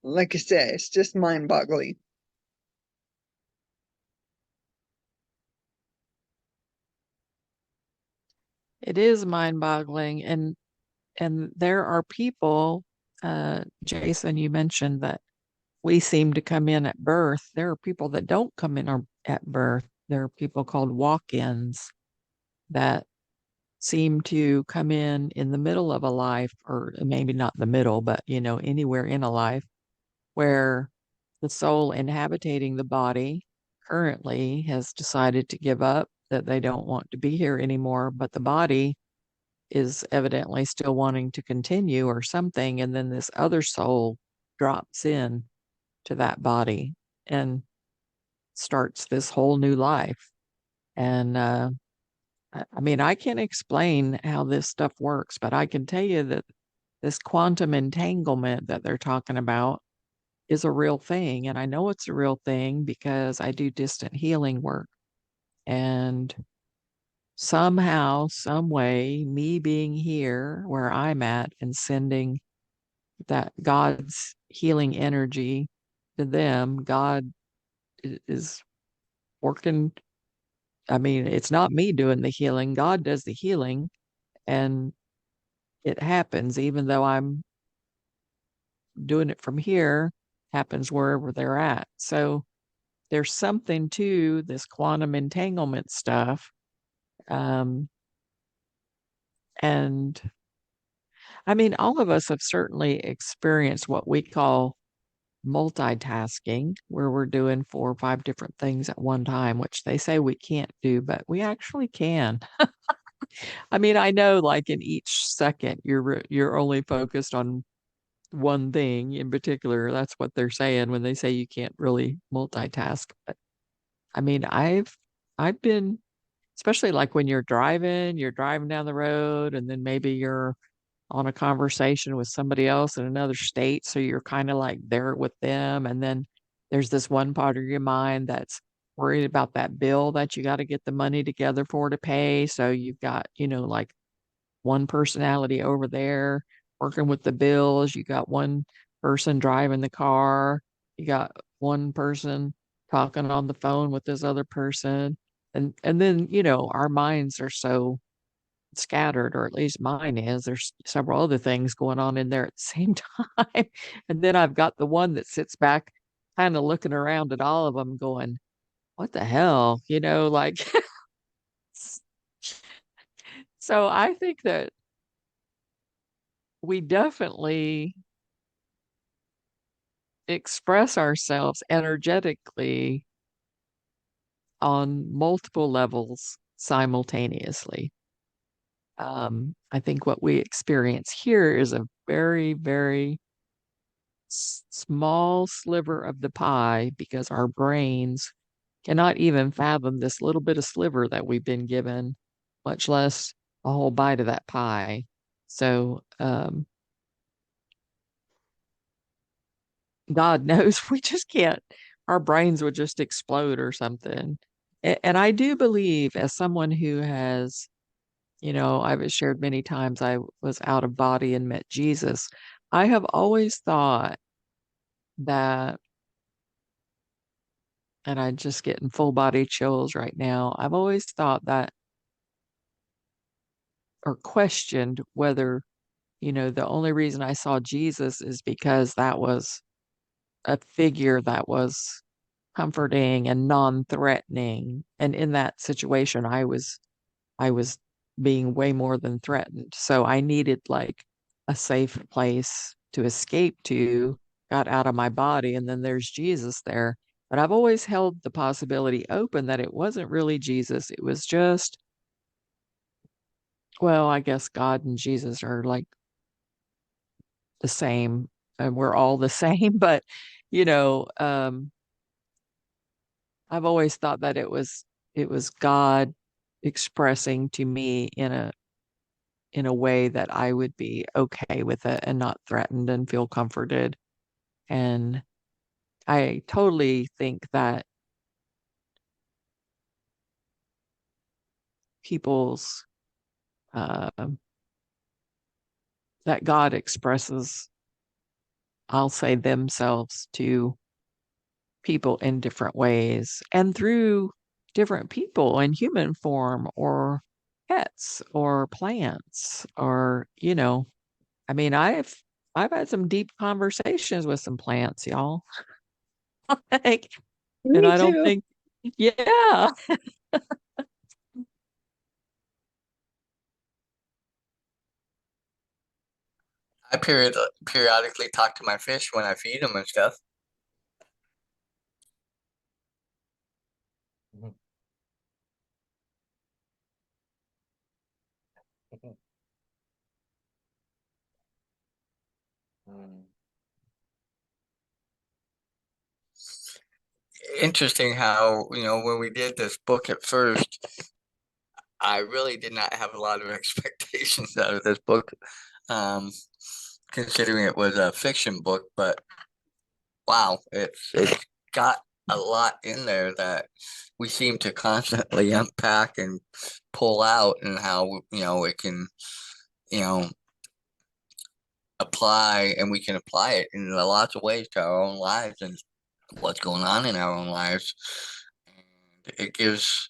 like I say, it's just mind-boggling. It is mind-boggling, and there are people, Jason, you mentioned that we seem to come in at birth. There are people that don't come in at birth. There are people called walk-ins that seem to come in the middle of a life, or maybe not the middle, but anywhere in a life, where the soul inhabiting the body currently has decided to give up, that they don't want to be here anymore, but the body is evidently still wanting to continue or something, and then this other soul drops in to that body and starts this whole new life. And I mean, I can't explain how this stuff works, but I can tell you that this quantum entanglement that they're talking about is a real thing. And I know it's a real thing because I do distant healing work. And somehow, some way, me being here where I'm at and sending that God's healing energy to them, God is working. I mean, it's not me doing the healing, God does the healing, and it happens, even though I'm doing it from here, happens wherever they're at. So there's something to this quantum entanglement stuff. Um, and I mean, all of us have certainly experienced what we call multitasking, where we're doing 4 or 5 different things at one time, which they say we can't do, but we actually can. I mean, I know, like, in each second you're only focused on one thing in particular. That's what they're saying when they say you can't really multitask. But I mean, I've been, especially like when you're driving down the road, and then maybe you're on a conversation with somebody else in another state, so you're kind of like there with them, and then there's this one part of your mind that's worried about that bill that you got to get the money together for to pay. So you've got, like, one personality over there working with the bills. You got one person driving the car. You got one person talking on the phone with this other person. And then, our minds are so scattered, or at least mine is. There's several other things going on in there at the same time. And then I've got the one that sits back kind of looking around at all of them going, what the hell? Like, so I think that we definitely express ourselves energetically on multiple levels simultaneously. I think what we experience here is a very, very small sliver of the pie because our brains cannot even fathom this little bit of sliver that we've been given, much less a whole bite of that pie. So, God knows we just can't, our brains would just explode or something. And I do believe, as someone who has, I've shared many times I was out of body and met Jesus. I have always thought that, and I'm just getting full body chills right now. I've always thought that, or questioned whether, the only reason I saw Jesus is because that was a figure that was comforting and non-threatening. And in that situation, I was being way more than threatened. So I needed like a safe place to escape to, got out of my body, and then there's Jesus there. But I've always held the possibility open that it wasn't really Jesus. It was just, well, I guess God and Jesus are like the same, and we're all the same. But, you know, um, I've always thought that it was God expressing to me in a way that I would be okay with it and not threatened and feel comforted. And I totally think that people's um that God expresses, I'll say, themselves to people in different ways and through different people in human form or pets or plants or, I mean, I've had some deep conversations with some plants, y'all. Like, and Me I don't too. think, yeah. I periodically talk to my fish when I feed them and stuff. Mhm. Mm. Interesting how, when we did this book at first, I really did not have a lot of expectations out of this book, um, considering it was a fiction book, but wow, it's got a lot in there that we seem to constantly unpack and pull out, and how, it can, you know, apply, and we can apply it in lots of ways to our own lives and what's going on in our own lives. And it gives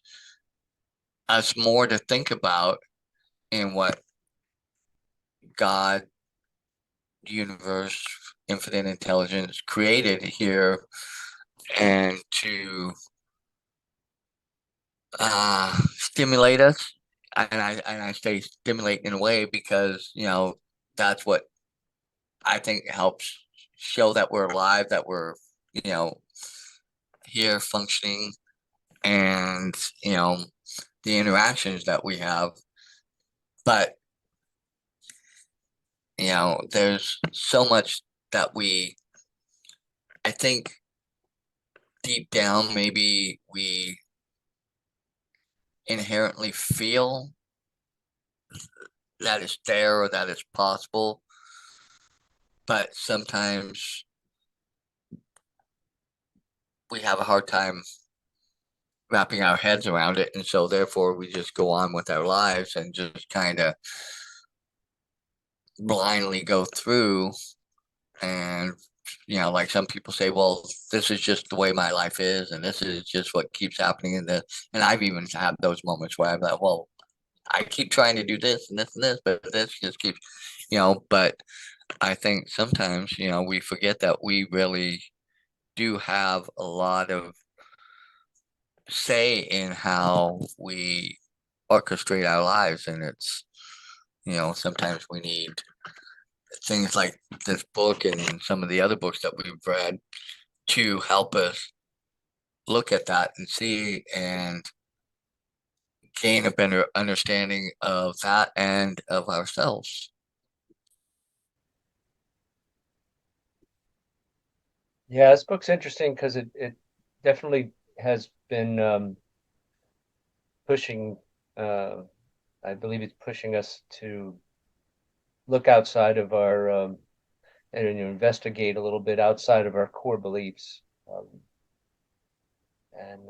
us more to think about in what God, universe, infinite intelligence created here, and to stimulate us. And I say stimulate in a way because that's what I think helps show that we're alive, that we're you know here functioning, and the interactions that we have. But there's so much that I think deep down, maybe we inherently feel that it's there or that it's possible, but sometimes we have a hard time wrapping our heads around it, and so therefore we just go on with our lives and just kind of blindly go through. And like some people say, well, this is just the way my life is, and this is just what keeps happening in this. And I've even had those moments where I'm like, well, I keep trying to do this and this and this, but this just keeps, but I think sometimes, we forget that we really do have a lot of say in how we orchestrate our lives. And it's, sometimes we need things like this book and some of the other books that we've read to help us look at that and see and gain a better understanding of that and of ourselves. Yeah, this book's interesting because it definitely has been pushing, I believe it's pushing us to look outside of our, and investigate a little bit outside of our core beliefs. And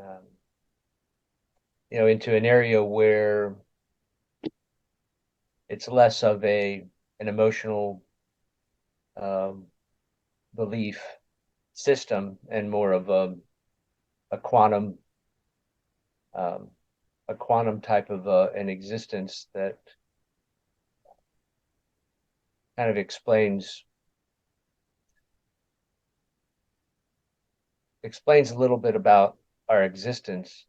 into an area where it's less of an emotional belief system and more of a quantum um, a quantum type of an existence that kind of explains a little bit about our existence,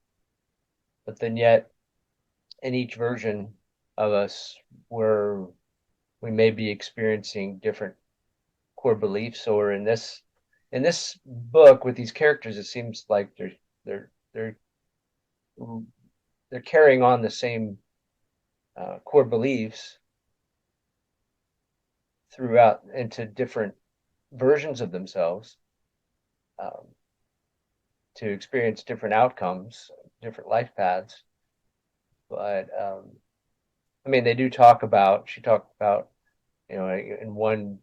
but then yet in each version of us where we may be experiencing different core beliefs, or in this book with these characters, it seems like they're they're they're carrying on the same core beliefs throughout into different versions of themselves, um, to experience different outcomes, different life paths. But I mean, they do talk about. She talked about, in one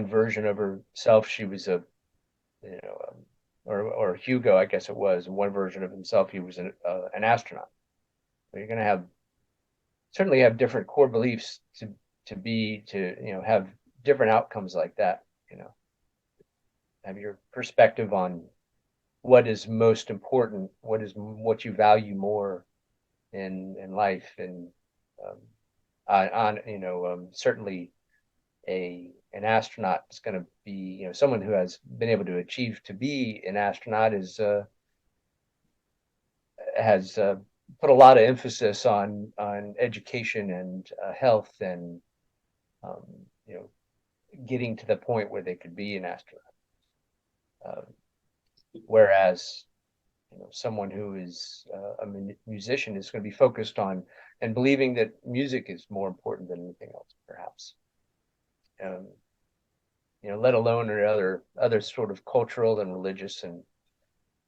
version of herself, she was a, or Hugo, I guess it was. In one version of himself, he was an astronaut. So you're going to certainly have different core beliefs to have different outcomes like that. Have your perspective on what is most important, what you value more in life, and certainly an astronaut is going to be, someone who has been able to achieve to be an astronaut has put a lot of emphasis on education and health, and um, you know getting to the point where they could be an astronaut. Whereas someone who is a musician is going to be focused on and believing that music is more important than anything else, perhaps. Let alone other sort of cultural and religious and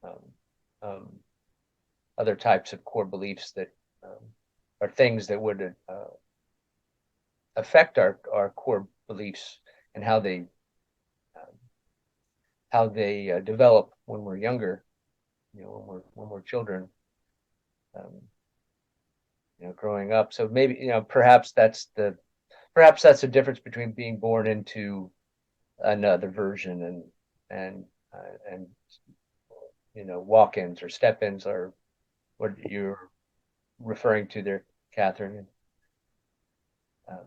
um, um, other types of core beliefs that are things that would affect our core beliefs and how they develop when we're younger, when we're children, um, growing up. So maybe perhaps that's the difference between being born into another version and walk-ins or step-ins, or what you're referring to there, Catherine. Um,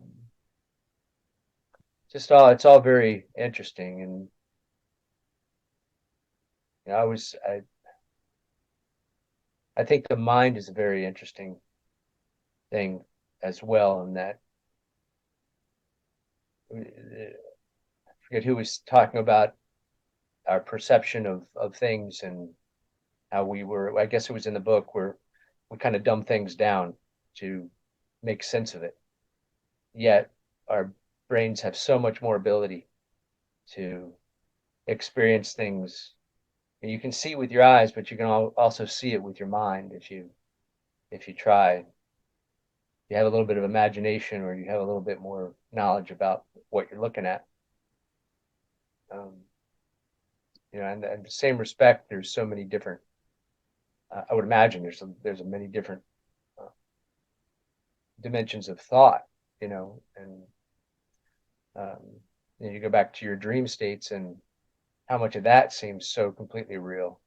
it's all very interesting, and I think the mind is a very interesting thing as well, in that I forget who was talking about our perception of things, and how I guess it was in the book, where we kind of dumb things down to make sense of it. Yet our brains have so much more ability to experience things. And you can see with your eyes, but you can also see it with your mind if you try. You have a little bit of imagination, or you have a little bit more knowledge about what you're looking at. And in the same respect, there's so many different. I would imagine there's many different dimensions of thought, and you go back to your dream states, and how much of that seems so completely real.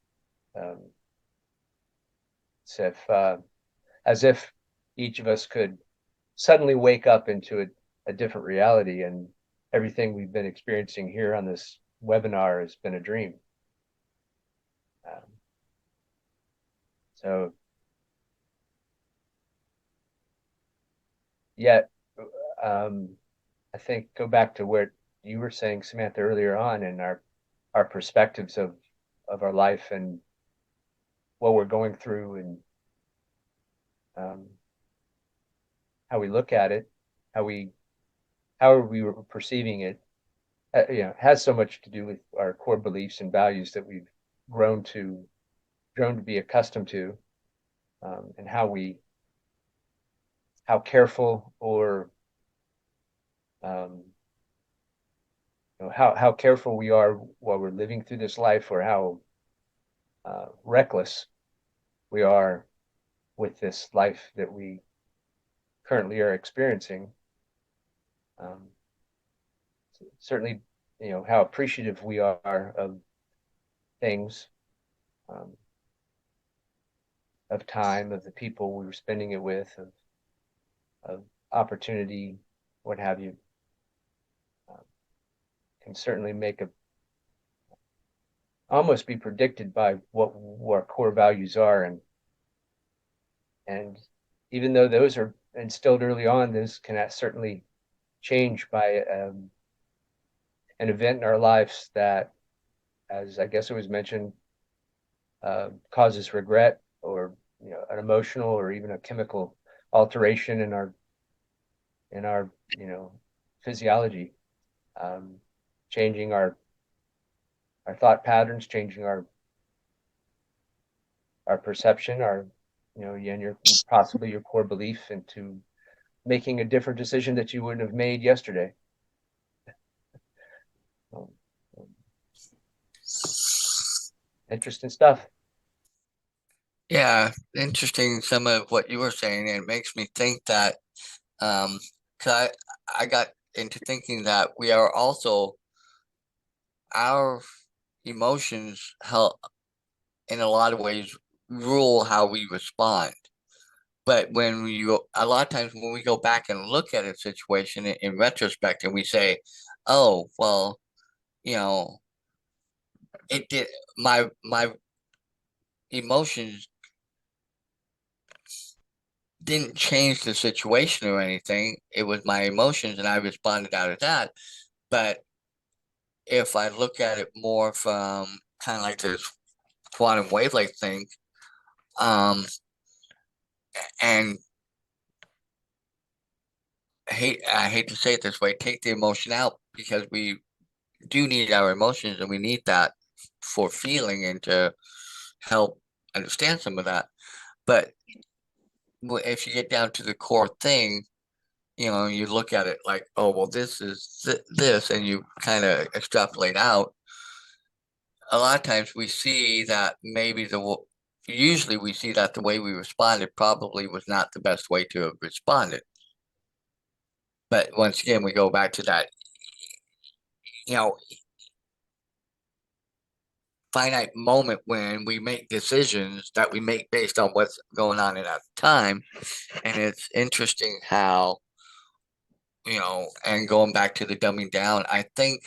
As if each of us could suddenly wake up into a different reality, and everything we've been experiencing here on this webinar has been a dream. So yet, I think go back to where you were saying, Samantha, earlier on, and our perspectives of our life and what we're going through, and how we look at it, how are we perceiving it, has so much to do with our core beliefs and values that we've grown to be accustomed to, and how careful, or how careful we are while we're living through this life, or how reckless we are with this life that we currently are experiencing. Certainly, how appreciative we are of things, of time, of the people we were spending it with, of opportunity, what have you, can certainly almost be predicted by what our core values are. And even though those are instilled early on, those can certainly change by an event in our lives that, as I guess it was mentioned, causes regret, or an emotional or even a chemical alteration in our physiology, changing our thought patterns, changing our perception, and possibly your core belief, into making a different decision that you wouldn't have made yesterday. Interesting stuff. Yeah, interesting some of what you were saying. It makes me think that, 'cause I got into thinking that we are also, our emotions help in a lot of ways rule how we respond. But a lot of times when we go back and look at a situation in retrospect, and we say, oh, well, it did, my emotions didn't change the situation or anything. It was my emotions, and I responded out of that. But if I look at it more from kind of like this quantum wavelength thing, and I hate to say it this way, take the emotion out, because we do need our emotions, and we need that for feeling and to help understand some of that. But if you get down to the core thing, you look at it like, oh, well, this is this, and you kind of extrapolate out. A lot of times we see that usually we see that the way we responded probably was not the best way to have responded. But once again, we go back to that, finite moment when we make decisions that we make based on what's going on at that time. And it's interesting how, and going back to the dumbing down, I think,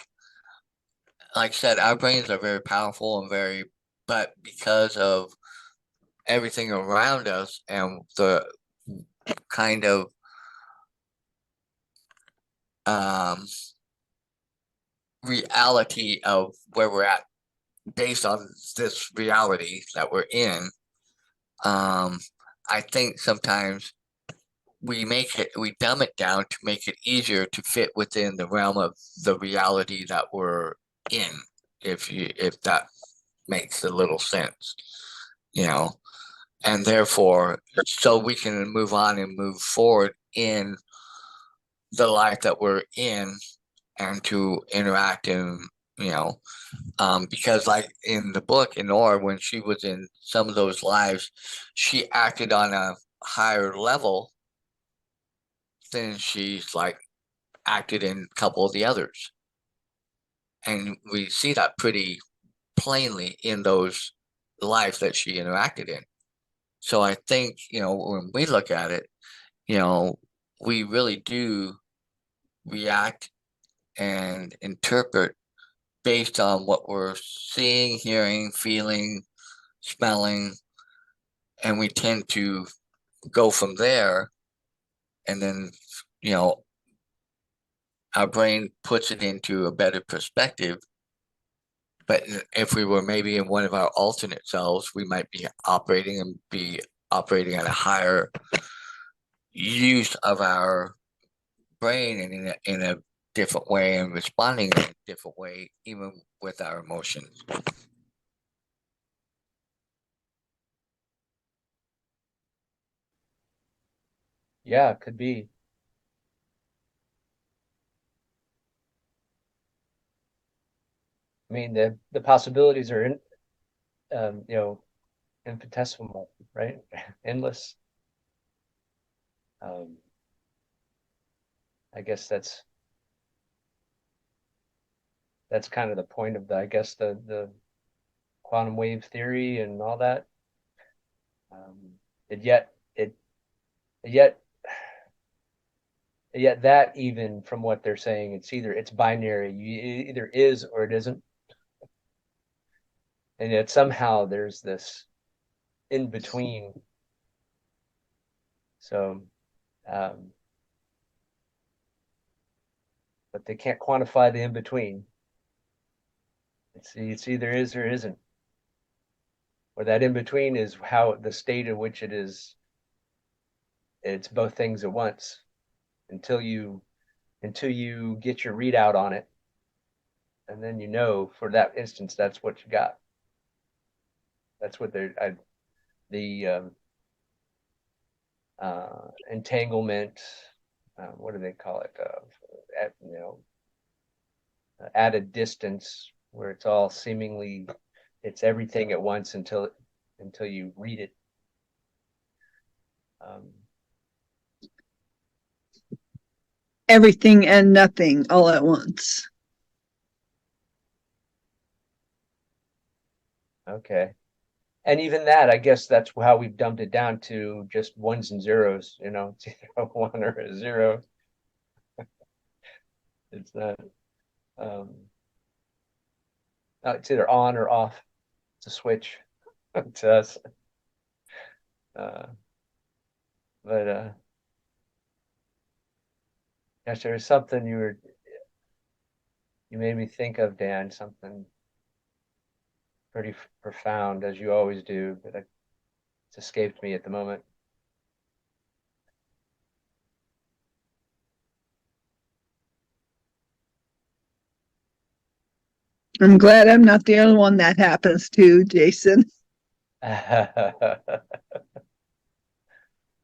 like I said, our brains are very powerful and but because of everything around us and the kind of reality of where we're at, based on this reality that we're in, I think sometimes we dumb it down to make it easier to fit within the realm of the reality that we're in, if that makes a little sense, and therefore, so we can move on and move forward in the life that we're in, and to interact and, because like in the book, in Nora, when she was in some of those lives, she acted on a higher level than she's like acted in a couple of the others. And we see that pretty plainly in those lives that she interacted in. So I think, when we look at it, we really do react and interpret based on what we're seeing, hearing, feeling, smelling, and we tend to go from there, and then, our brain puts it into a better perspective. But if we were maybe in one of our alternate selves, we might be operating at a higher use of our brain and in a different way and responding in a different way, even with our emotions. Yeah, it could be. I mean, the possibilities are infinitesimal, right? Endless. I guess that's kind of the point of I guess the quantum wave theory and all that. And yet that, even from what they're saying, it's binary. It either is or it isn't. And yet somehow there's this in between. So, but they can't quantify the in between. It's either is or isn't. Or that in between is how the state in which it is. It's both things at once until you get your readout on it, and then for that instance that's what you got. That's what the entanglement. What do they call it? At a distance, where it's all seemingly it's everything at once until you read it. Everything and nothing all at once. Okay. And even that, I guess that's how we've dumbed it down to just ones and zeros. It's either a one or a zero. It's not. It's either on or off. It's a switch to us. But gosh, there was something you made me think of, Dan. Something pretty profound, as you always do, but it's escaped me at the moment. I'm glad I'm not the only one that happens to, Jason. Yeah,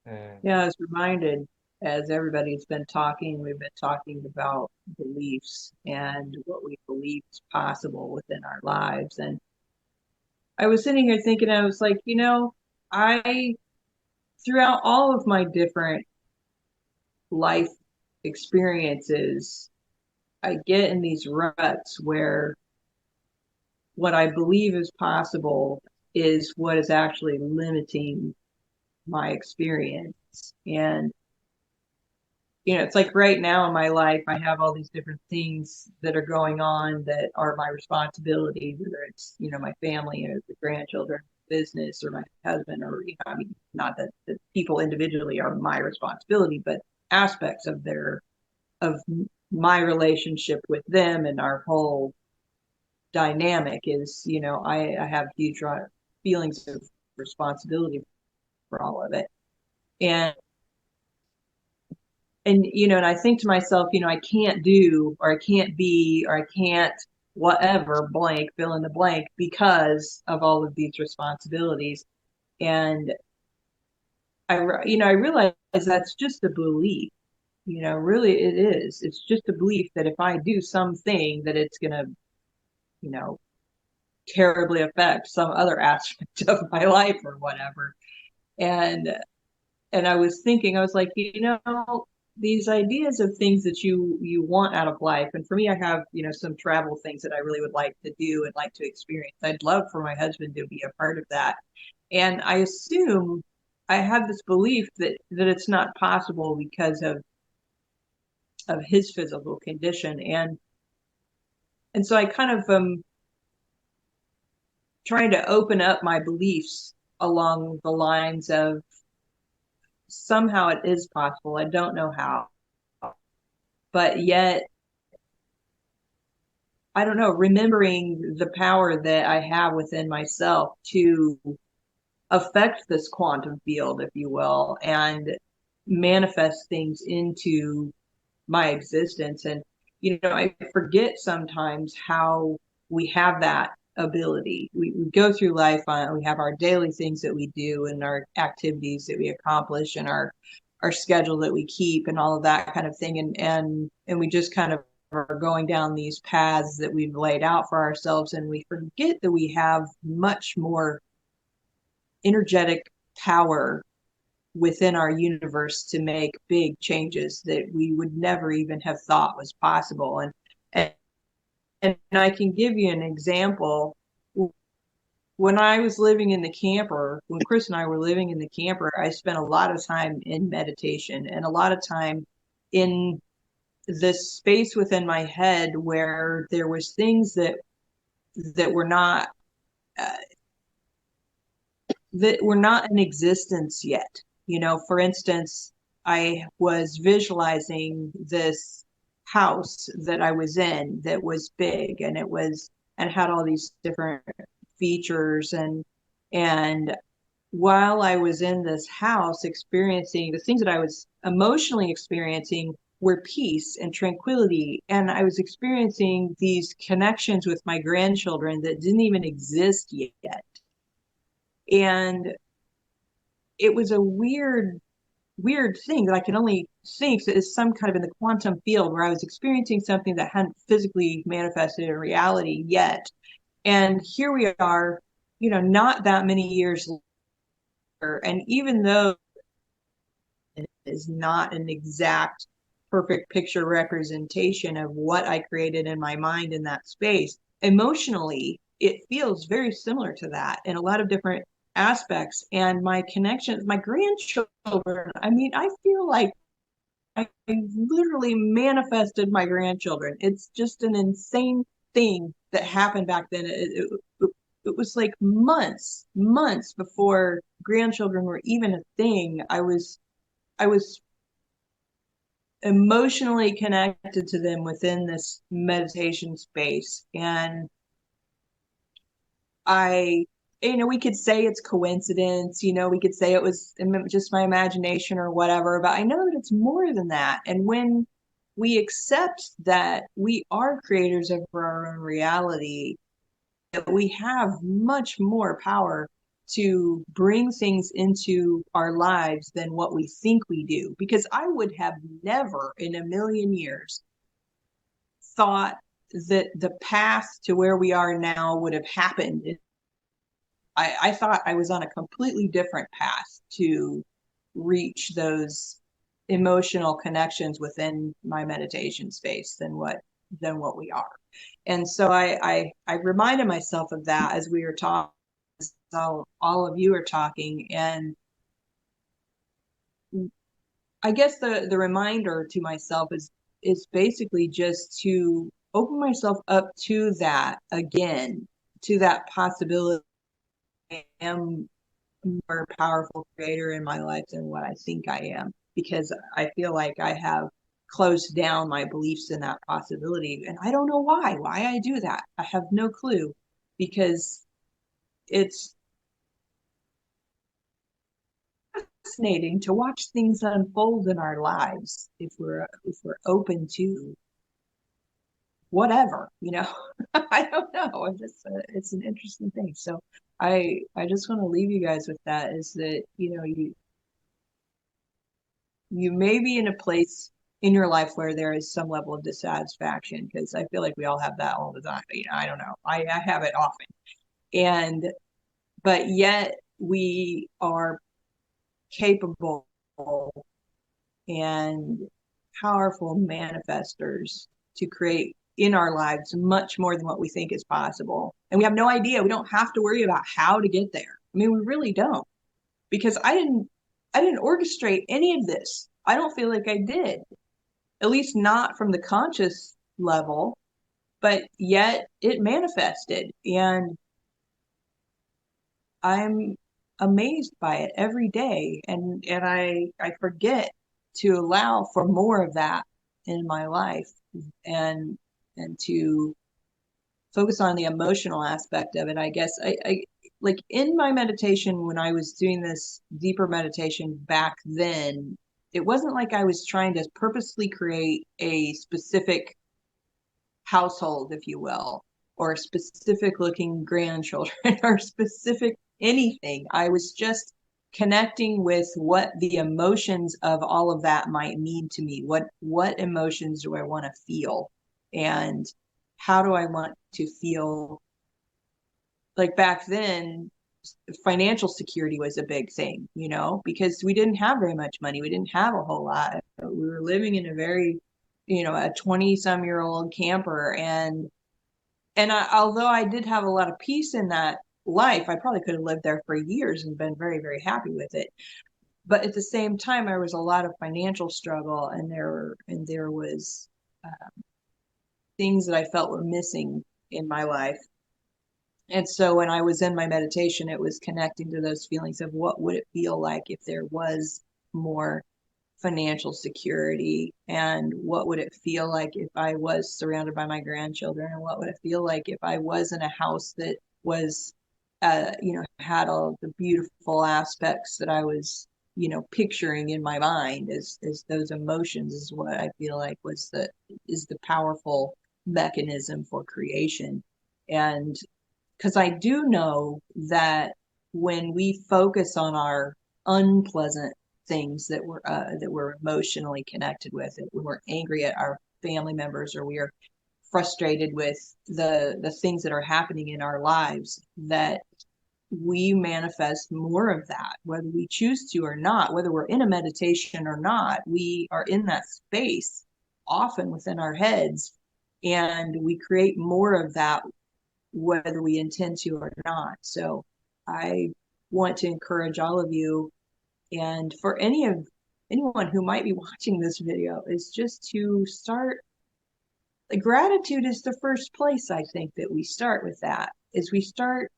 I was reminded, as everybody's been talking, we've been talking about beliefs and what we believe is possible within our lives. And I was sitting here thinking, I was like, throughout all of my different life experiences, I get in these ruts where what I believe is possible is what is actually limiting my experience. And it's like right now in my life, I have all these different things that are going on that are my responsibility, whether it's, my family or the grandchildren, business, or my husband, or, I mean, not that the people individually are my responsibility, but aspects of my relationship with them and our whole dynamic is, I have huge feelings of responsibility for all of it. And I think to myself, I can't do, or I can't be, or I can't whatever, blank, fill in the blank, because of all of these responsibilities. And I realize that's just a belief. Really it is. It's just a belief that if I do something, that it's going to, terribly affect some other aspect of my life or whatever. And I was thinking, I was like, these ideas of things that you want out of life. And for me, I have, some travel things that I really would like to do and like to experience. I'd love for my husband to be a part of that. And I assume I have this belief that it's not possible because of his physical condition. And so I kind of trying to open up my beliefs along the lines of somehow it is possible. I don't know how, but yet I don't know, remembering the power that I have within myself to affect this quantum field, if you will, and manifest things into my existence. And, I forget sometimes how we have that ability. We go through life we have our daily things that we do and our activities that we accomplish and our schedule that we keep and all of that kind of thing. And we just kind of are going down these paths that we've laid out for ourselves. And we forget that we have much more energetic power within our universe to make big changes that we would never even have thought was possible. And I can give you an example. When I was living in the camper, when Chris and I were living in the camper, I spent a lot of time in meditation and a lot of time in this space within my head where there was things that were not uh, that were not in existence yet. For instance, I was visualizing this house that I was in that was big and and had all these different features. And while I was in this house experiencing the things that I was emotionally experiencing were peace and tranquility. And I was experiencing these connections with my grandchildren that didn't even exist yet. And it was a weird thing that I can only think that is some kind of in the quantum field where I was experiencing something that hadn't physically manifested in reality yet. And here we are, not that many years later. And even though it is not an exact perfect picture representation of what I created in my mind in that space, emotionally, it feels very similar to that in a lot of different aspects. And my connections, my grandchildren, I mean, I feel like I literally manifested my grandchildren. It's just an insane thing that happened back then. It was like months before grandchildren were even a thing. I was emotionally connected to them within this meditation space. And we could say it's coincidence, we could say it was just my imagination or whatever, but I know that it's more than that. And when we accept that we are creators of our own reality, that we have much more power to bring things into our lives than what we think we do. Because I would have never in a million years thought that the path to where we are now would have happened. I thought I was on a completely different path to reach those emotional connections within my meditation space than what we are. And so I reminded myself of that as we were talking, so all of you are talking. And I guess the reminder to myself is basically just to open myself up to that again, to that possibility. I am a more powerful creator in my life than what I think I am, because I feel like I have closed down my beliefs in that possibility. And I don't know why I do that. I have no clue, because it's fascinating to watch things unfold in our lives if we're open to whatever. I don't know. It's an interesting thing. So I just want to leave you guys with that, is that you may be in a place in your life where there is some level of dissatisfaction, because I feel like we all have that all the time. I don't know. I have it often. But yet we are capable and powerful manifestors to create in our lives much more than what we think is possible. And we have no idea. We don't have to worry about how to get there. I mean, we really don't, because I didn't orchestrate any of this. I don't feel like I did, at least not from the conscious level, but yet it manifested. And I'm amazed by it every day. And I forget to allow for more of that in my life, and to focus on the emotional aspect of it. I guess I like in my meditation, when I was doing this deeper meditation back then, it wasn't like I was trying to purposely create a specific household, if you will, or specific looking grandchildren or specific anything. I was just connecting with what the emotions of all of that might mean to me. What emotions do I want to feel? And how do I want to feel? Like back then, financial security was a big thing, because we didn't have very much money. We didn't have a whole lot. We were living in a very, a 20-some-year-old camper. Although I did have a lot of peace in that life, I probably could have lived there for years and been very, very happy with it. But at the same time, there was a lot of financial struggle, and there was things that I felt were missing in my life. And so when I was in my meditation, it was connecting to those feelings of what would it feel like if there was more financial security, and what would it feel like if I was surrounded by my grandchildren, and what would it feel like if I was in a house that was, had all the beautiful aspects that I was, picturing in my mind as those emotions is what I feel like is the powerful mechanism for creation. And because I do know that when we focus on our unpleasant things that we're emotionally connected with, when we're angry at our family members, or we are frustrated with the things that are happening in our lives, that we manifest more of that, whether we choose to or not, whether we're in a meditation or not. We are in that space often within our heads, and we create more of that whether we intend to or not. So I want to encourage all of you, and for anyone who might be watching this video, is just to start. Gratitude is the first place, I think, that we start with. That is, we start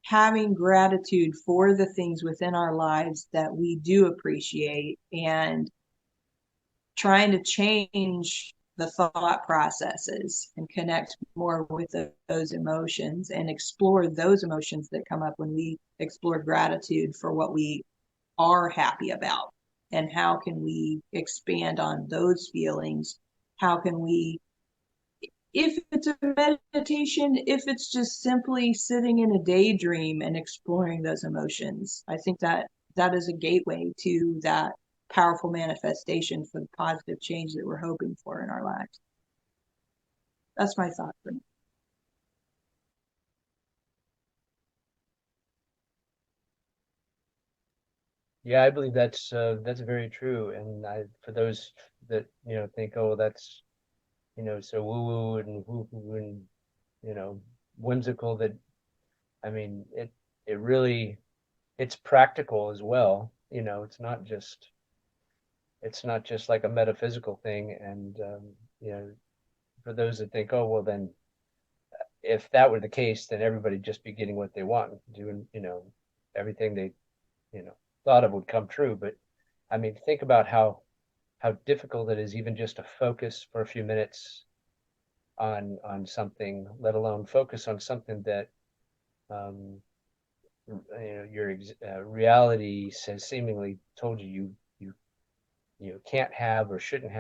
having gratitude for the things within our lives that we do appreciate, and trying to change the thought processes and connect more with those emotions, and explore those emotions that come up when we explore gratitude for what we are happy about. And how can we expand on those feelings? How can we, if it's a meditation, if it's just simply sitting in a daydream and exploring those emotions, I think that is a gateway to that powerful manifestation for the positive change that we're hoping for in our lives. That's my thought for now. Yeah, I believe that's very true. And for those that think, oh, that's so woo woo and woo woo and whimsical, that I mean it really, it's practical as well. It's not just like a metaphysical thing. And for those that think, oh well, then if that were the case, then everybody just be getting what they want, doing everything they thought of would come true. But I mean, think about how difficult it is even just to focus for a few minutes on something, let alone focus on something that your reality says, seemingly told you can't have, or shouldn't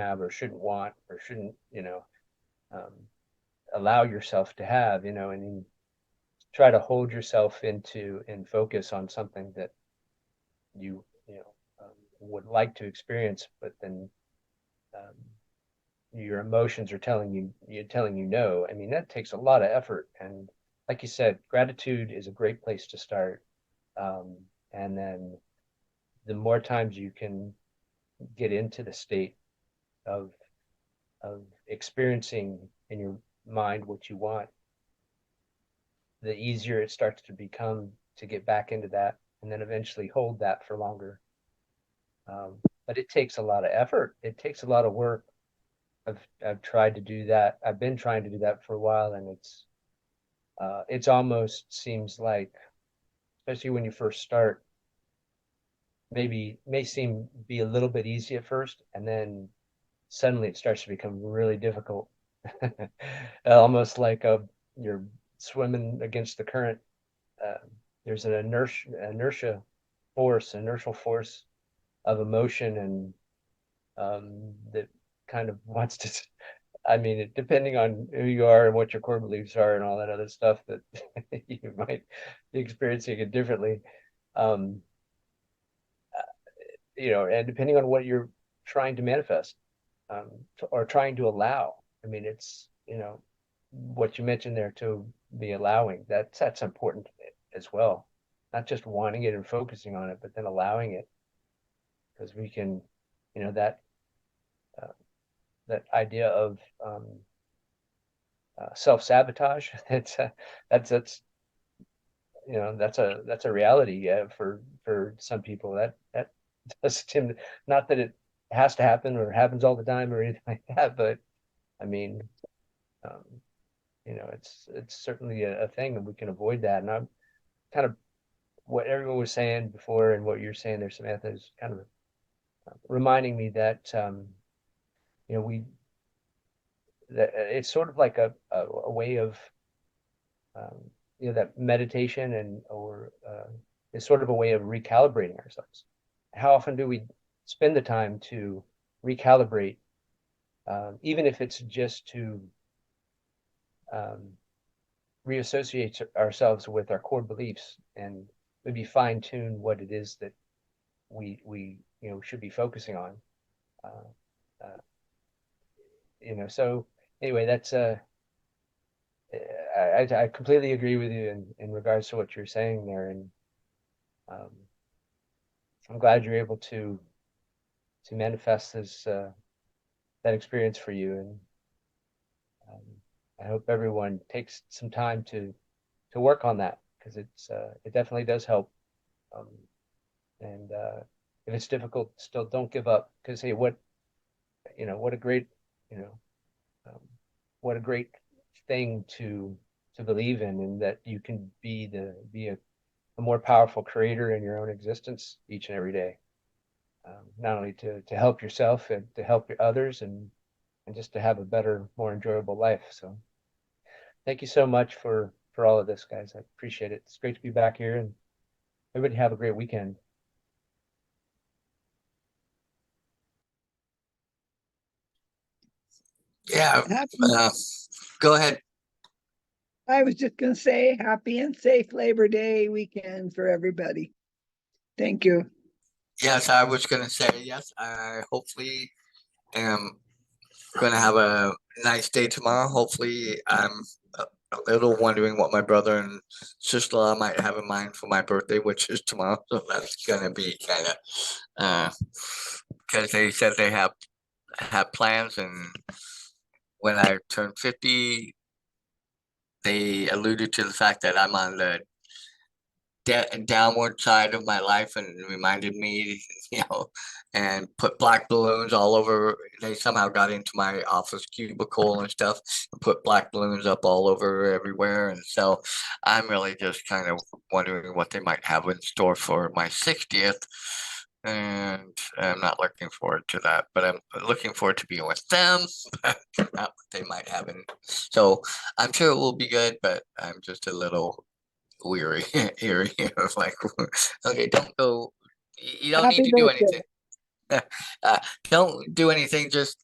want, or shouldn't um, allow yourself to have, and try to hold yourself into and focus on something that would like to experience, but then um, your emotions are telling you no. I mean, that takes a lot of effort. And like you said, gratitude is a great place to start. And then the more times you can get into the state of experiencing in your mind what you want, the easier it starts to become to get back into that, and then eventually hold that for longer. But it takes a lot of effort. It takes a lot of work. I've tried to do that. I've been trying to do that for a while, and it's almost seems like, especially when you first start, may seem be a little bit easy at first, and then suddenly it starts to become really difficult. Almost like you're swimming against the current. There's an inertial force of emotion, and that kind of wants to. I mean, depending on who you are and what your core beliefs are and all that other stuff, that you might be experiencing it differently. Um, and depending on what you're trying to manifest, or trying to allow. I mean, it's, what you mentioned there, to be allowing, that's important as well. Not just wanting it and focusing on it, but then allowing it, because we can, that that idea of self-sabotage. That's that's a reality, for some people. That does seem, not that it has to happen or happens all the time or anything like that, but I mean, um, it's certainly a thing, and we can avoid that. And I'm kind of, what everyone was saying before and what you're saying there, Samantha, is kind of reminding me that we that it's sort of like a way of that meditation, or is sort of a way of recalibrating ourselves. How often do we spend the time to recalibrate, even if it's just to reassociate ourselves with our core beliefs, and maybe fine tune what it is that we should be focusing on. So anyway, that's I completely agree with you in regards to what you're saying there, and um, I'm glad you're able to manifest this that experience for you, and I hope everyone takes some time to work on that, because it definitely does help. Um, and if it's difficult, still don't give up, because hey, what a great you know um, what a great thing to believe in, and that you can be a more powerful creator in your own existence each and every day. Not only to help yourself and to help others, and just to have a better, more enjoyable life. So thank you so much for all of this, guys. I appreciate it. It's great to be back here, and everybody have a great weekend. Yeah. Happy, Go ahead. I was just going to say happy and safe Labor Day weekend for everybody. Thank you. Yes, I was going to say, yes, I hopefully am going to have a nice day tomorrow. Hopefully, I'm a little wondering what my brother and sister-in-law might have in mind for my birthday, which is tomorrow. So that's going to be kind of, because they said they have plans, and when I turn 50, they alluded to the fact that I'm on the downward side of my life, and reminded me, and put black balloons all over. They somehow got into my office cubicle and stuff, and put black balloons up all over everywhere. And so I'm really just kind of wondering what they might have in store for my 60th. And I'm not looking forward to that, but I'm looking forward to being with them. Not what they might have in. So I'm sure it will be good, but I'm just a little weary here of like, okay, don't go, you don't need Happy to do birthday. anything. Don't do anything, just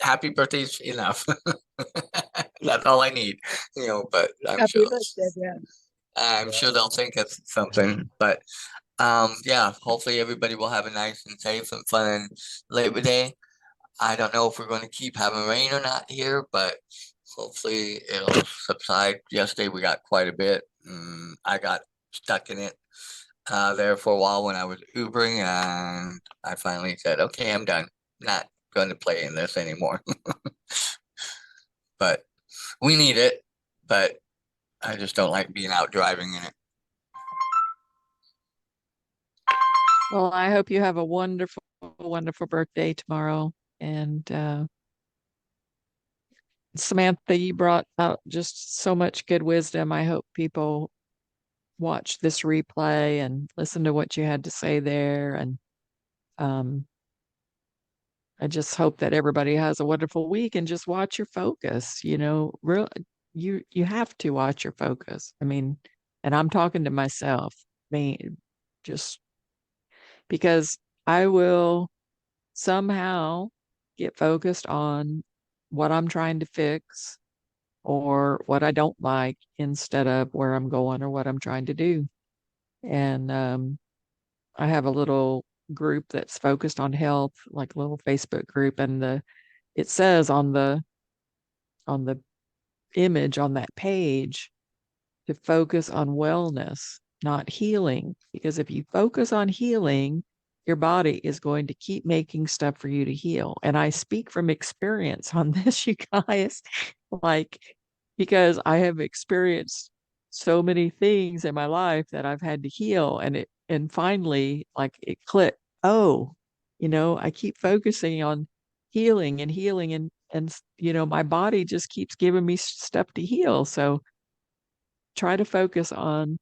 happy birthday's enough. That's all I need, but Happy birthday, Dan. I'm sure they'll think of something. But yeah, hopefully everybody will have a nice and safe and fun Labor Day. I don't know if we're going to keep having rain or not here, but hopefully it'll subside. Yesterday we got quite a bit. I got stuck in it there for a while when I was Ubering, and I finally said, okay, I'm done. Not going to play in this anymore. But we need it, but I just don't like being out driving in it. Well, I hope you have a wonderful, wonderful birthday tomorrow. And Samantha, you brought out just so much good wisdom. I hope people watch this replay and listen to what you had to say there. And I just hope that everybody has a wonderful week, and just watch your focus, real you have to watch your focus. I mean, and I'm talking to myself, just because I will somehow get focused on what I'm trying to fix or what I don't like instead of where I'm going or what I'm trying to do. And I have a little group that's focused on health, like a little Facebook group, and it says on the image on that page to focus on wellness, not healing. Because if you focus on healing, your body is going to keep making stuff for you to heal. And I speak from experience on this, you guys, like, because I have experienced so many things in my life that I've had to heal. And finally, like it clicked. Oh, I keep focusing on healing and healing and my body just keeps giving me stuff to heal. So try to focus on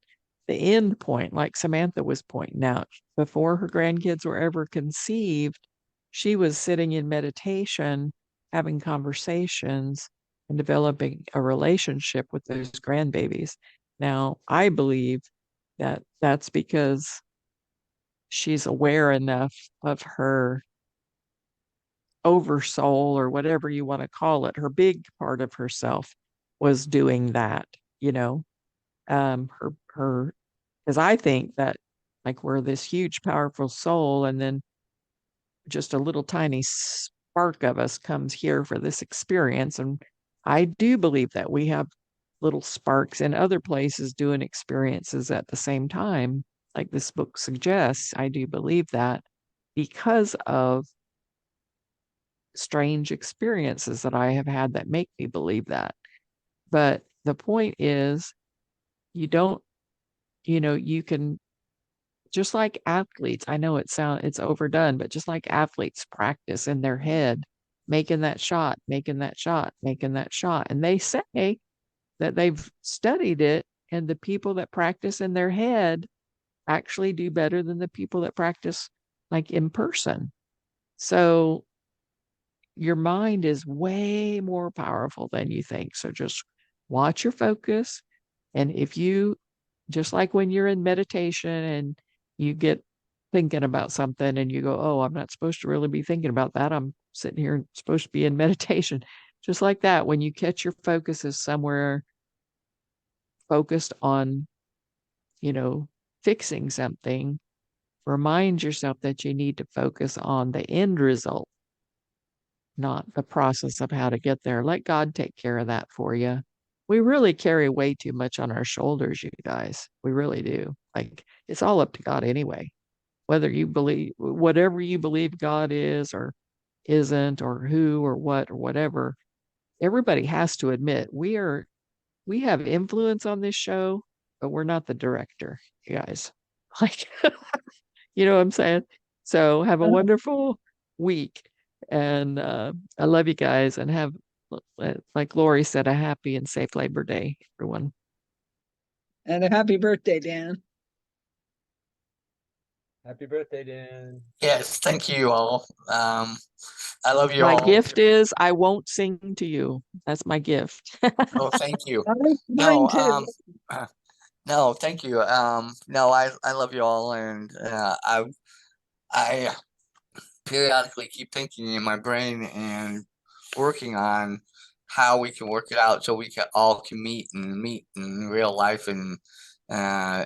the end point, like Samantha was pointing out. Before her grandkids were ever conceived, she was sitting in meditation, having conversations, and developing a relationship with those grandbabies. Now, I believe that that's because she's aware enough of her oversoul or whatever you want to call it, her big part of herself was doing that, her because I think that like we're this huge powerful soul and then just a little tiny spark of us comes here for this experience, and I do believe that we have little sparks in other places doing experiences at the same time, like this book suggests. I do believe that because of strange experiences that I have had that make me believe that. But the point is, you don't, you can, just like athletes, I know it's overdone, but just like athletes practice in their head, making that shot, making that shot, making that shot. And they say that they've studied it, and the people that practice in their head actually do better than the people that practice like in person. So your mind is way more powerful than you think. So just watch your focus. And if you, just like when you're in meditation and you get thinking about something and you go, oh, I'm not supposed to really be thinking about that. I'm sitting here supposed to be in meditation. Just like that, when you catch your focus is somewhere focused on, fixing something, remind yourself that you need to focus on the end result, not the process of how to get there. Let God take care of that for you. We really carry way too much on our shoulders, you guys. We really do. Like, it's all up to God anyway. Whether you believe, whatever you believe God is or isn't, or who or what or whatever, everybody has to admit we have influence on this show, but we're not the director, you guys. Like, you know what I'm saying? So have a wonderful week. And I love you guys, and have, like Lori said, a happy and safe Labor Day, everyone. And a happy birthday, Dan. Happy birthday, Dan. Yes, thank you all. I love you My all. gift is I won't sing to you. That's my gift. Oh, thank you. Mine No, too. no, thank you. No, I love you all, and I periodically keep thinking in my brain and working on how we can work it out so we can all can meet in real life and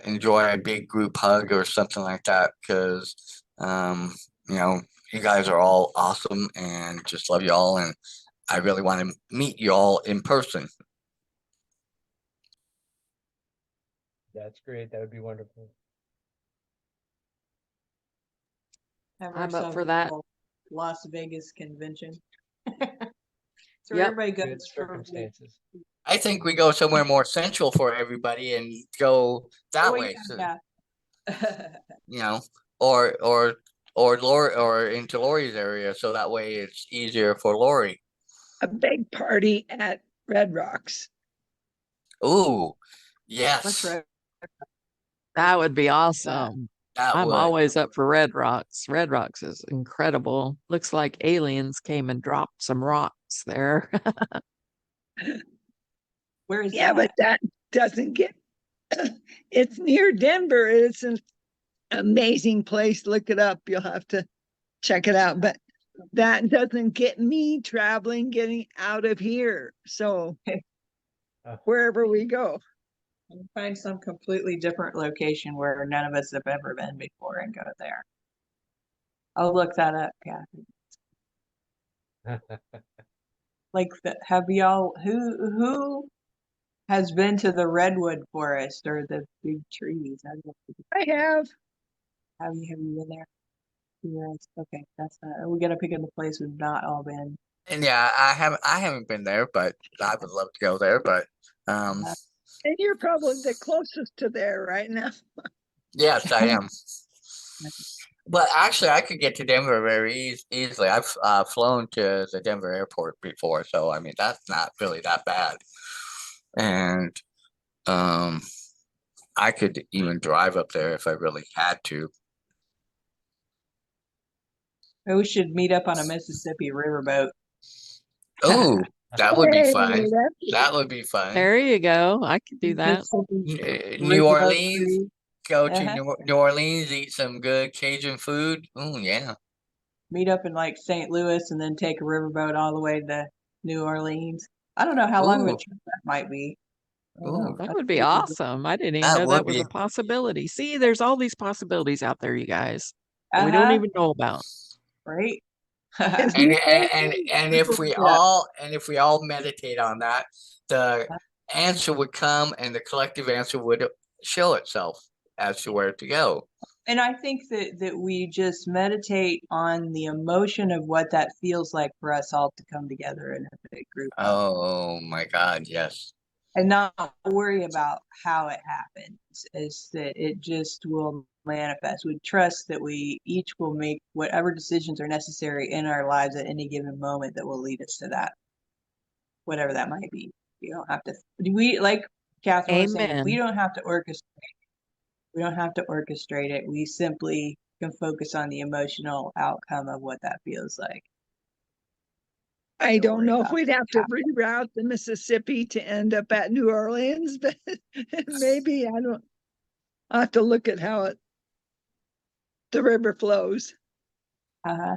enjoy a big group hug or something like that, because you know, you guys are all awesome and just love you all, and I really want to meet you all in person. That's great. That would be wonderful. Have I'm up ourselves for a that. little Las Vegas convention. So Yep. everybody Good goes from circumstances. I think we go somewhere more central for everybody and go that oh, way. So, yeah. you know, or Lori or into Lori's area, so that way it's easier for Lori. A big party at Red Rocks. Ooh, That's yes, right. That would be awesome. that I'm would. always up for Red Rocks. Red Rocks is incredible. Looks like aliens came and dropped some rocks there. Where is Yeah, that? but that doesn't get, it's near Denver. It's an amazing place. Look it up. You'll have to check it out. But that doesn't get me traveling, getting out of here. So wherever we go. I'll find some completely different location where none of us have ever been before and go there. I'll look that up, Kathy. Like, have y'all, who has been to the redwood forest or the big trees? I have. Have you been there? Yes. Okay, that's not. We gotta pick a place we've not all been. And yeah, I haven't been there, but I would love to go there. But And you're probably the closest to there right now. yes, I am. But actually, I could get to Denver very easily. I've flown to the Denver airport before, so I mean that's not really that bad. And I could even drive up there if I really had to. We should meet up on a Mississippi riverboat. Oh, that would be fun. That's That would be fun. There you go. I could do that. New riverboat Orleans, cruise. go to Uh-huh. New Orleans, eat some good Cajun food. Oh yeah. Meet up in like St. Louis and then take a riverboat all the way to New Orleans. I don't know how long of a Ooh, trip that might be. I don't ooh, know. That That's would be pretty good. awesome. I didn't even that know would that was be. a possibility. See, there's all these possibilities out there, you guys, that we don't Uh-huh. even know about. Right? Is And New and if we Yeah. all meditate on that, the answer would come and the collective answer would show itself as to where to go. And I think that we just meditate on the emotion of what that feels like for us all to come together in a big group Oh my God, yes. and not worry about how it happens. Is that it just will manifest. We trust that we each will make whatever decisions are necessary in our lives at any given moment that will lead us to that, whatever that might be. You don't have to. We like Catherine was saying. We Amen. don't have to orchestrate. We don't have to orchestrate it. We simply can focus on the emotional outcome of what that feels like. I Don't don't worry know if about we'd have to how. reroute the Mississippi to end up at New Orleans, but maybe I'll have to look at how the river flows. Uh-huh.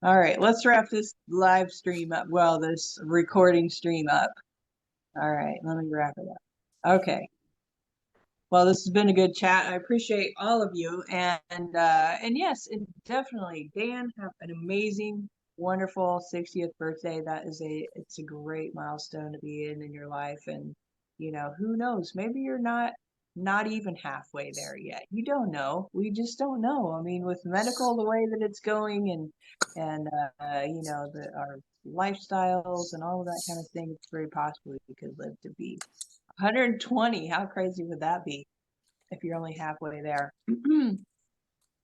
All right, let's wrap this live stream up. Well, this recording stream up. All right, let me wrap it up. Okay. Well, this has been a good chat. I appreciate all of you, and yes, and definitely, Dan, have an amazing, wonderful 60th birthday. It's a great milestone to be in your life, and who knows? Maybe you're not even halfway there yet. You don't know. We just don't know. I mean, with medical the way that it's going, and our lifestyles and all of that kind of thing, it's very possible we could live to be 120. How crazy would that be if you're only halfway there? I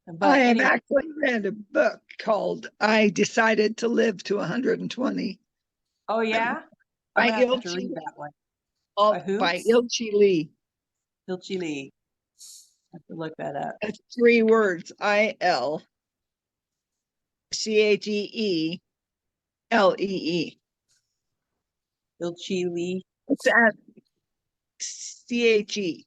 But have anyway, actually read a book called I Decided to Live to 120 oh yeah, I'm by gonna have to Ilchi read that one. By who? Lee. Ilchi Lee. I have to look that up. That's 3 words. ILCHEELEE. Ilchi Lee. It's at CHE.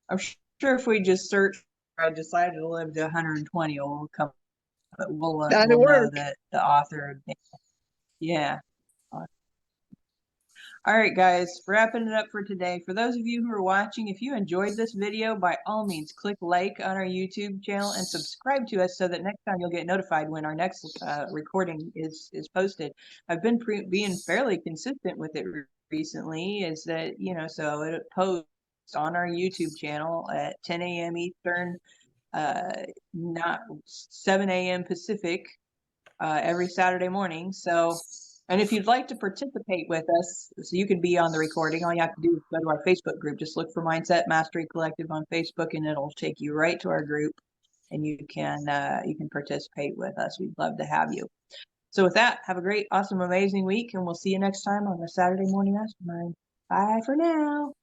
I'm sure if we just search, I decided to live to 120, we'll come. But we'll That'll know work. that the author. Yeah. All right, guys, wrapping it up for today. For those of you who are watching, if you enjoyed this video, by all means, click like on our YouTube channel and subscribe to us so that next time you'll get notified when our next recording is posted. I've been being fairly consistent with it recently, is that, so it posts on our YouTube channel at 10 a.m. Eastern, not 7 a.m. Pacific, every Saturday morning. So, and if you'd like to participate with us, so you can be on the recording, all you have to do is go to our Facebook group. Just look for Mindset Mastery Collective on Facebook, and it'll take you right to our group, and you can participate with us. We'd love to have you. So with that, have a great, awesome, amazing week, and we'll see you next time on the Saturday Morning Mastermind. Bye for now.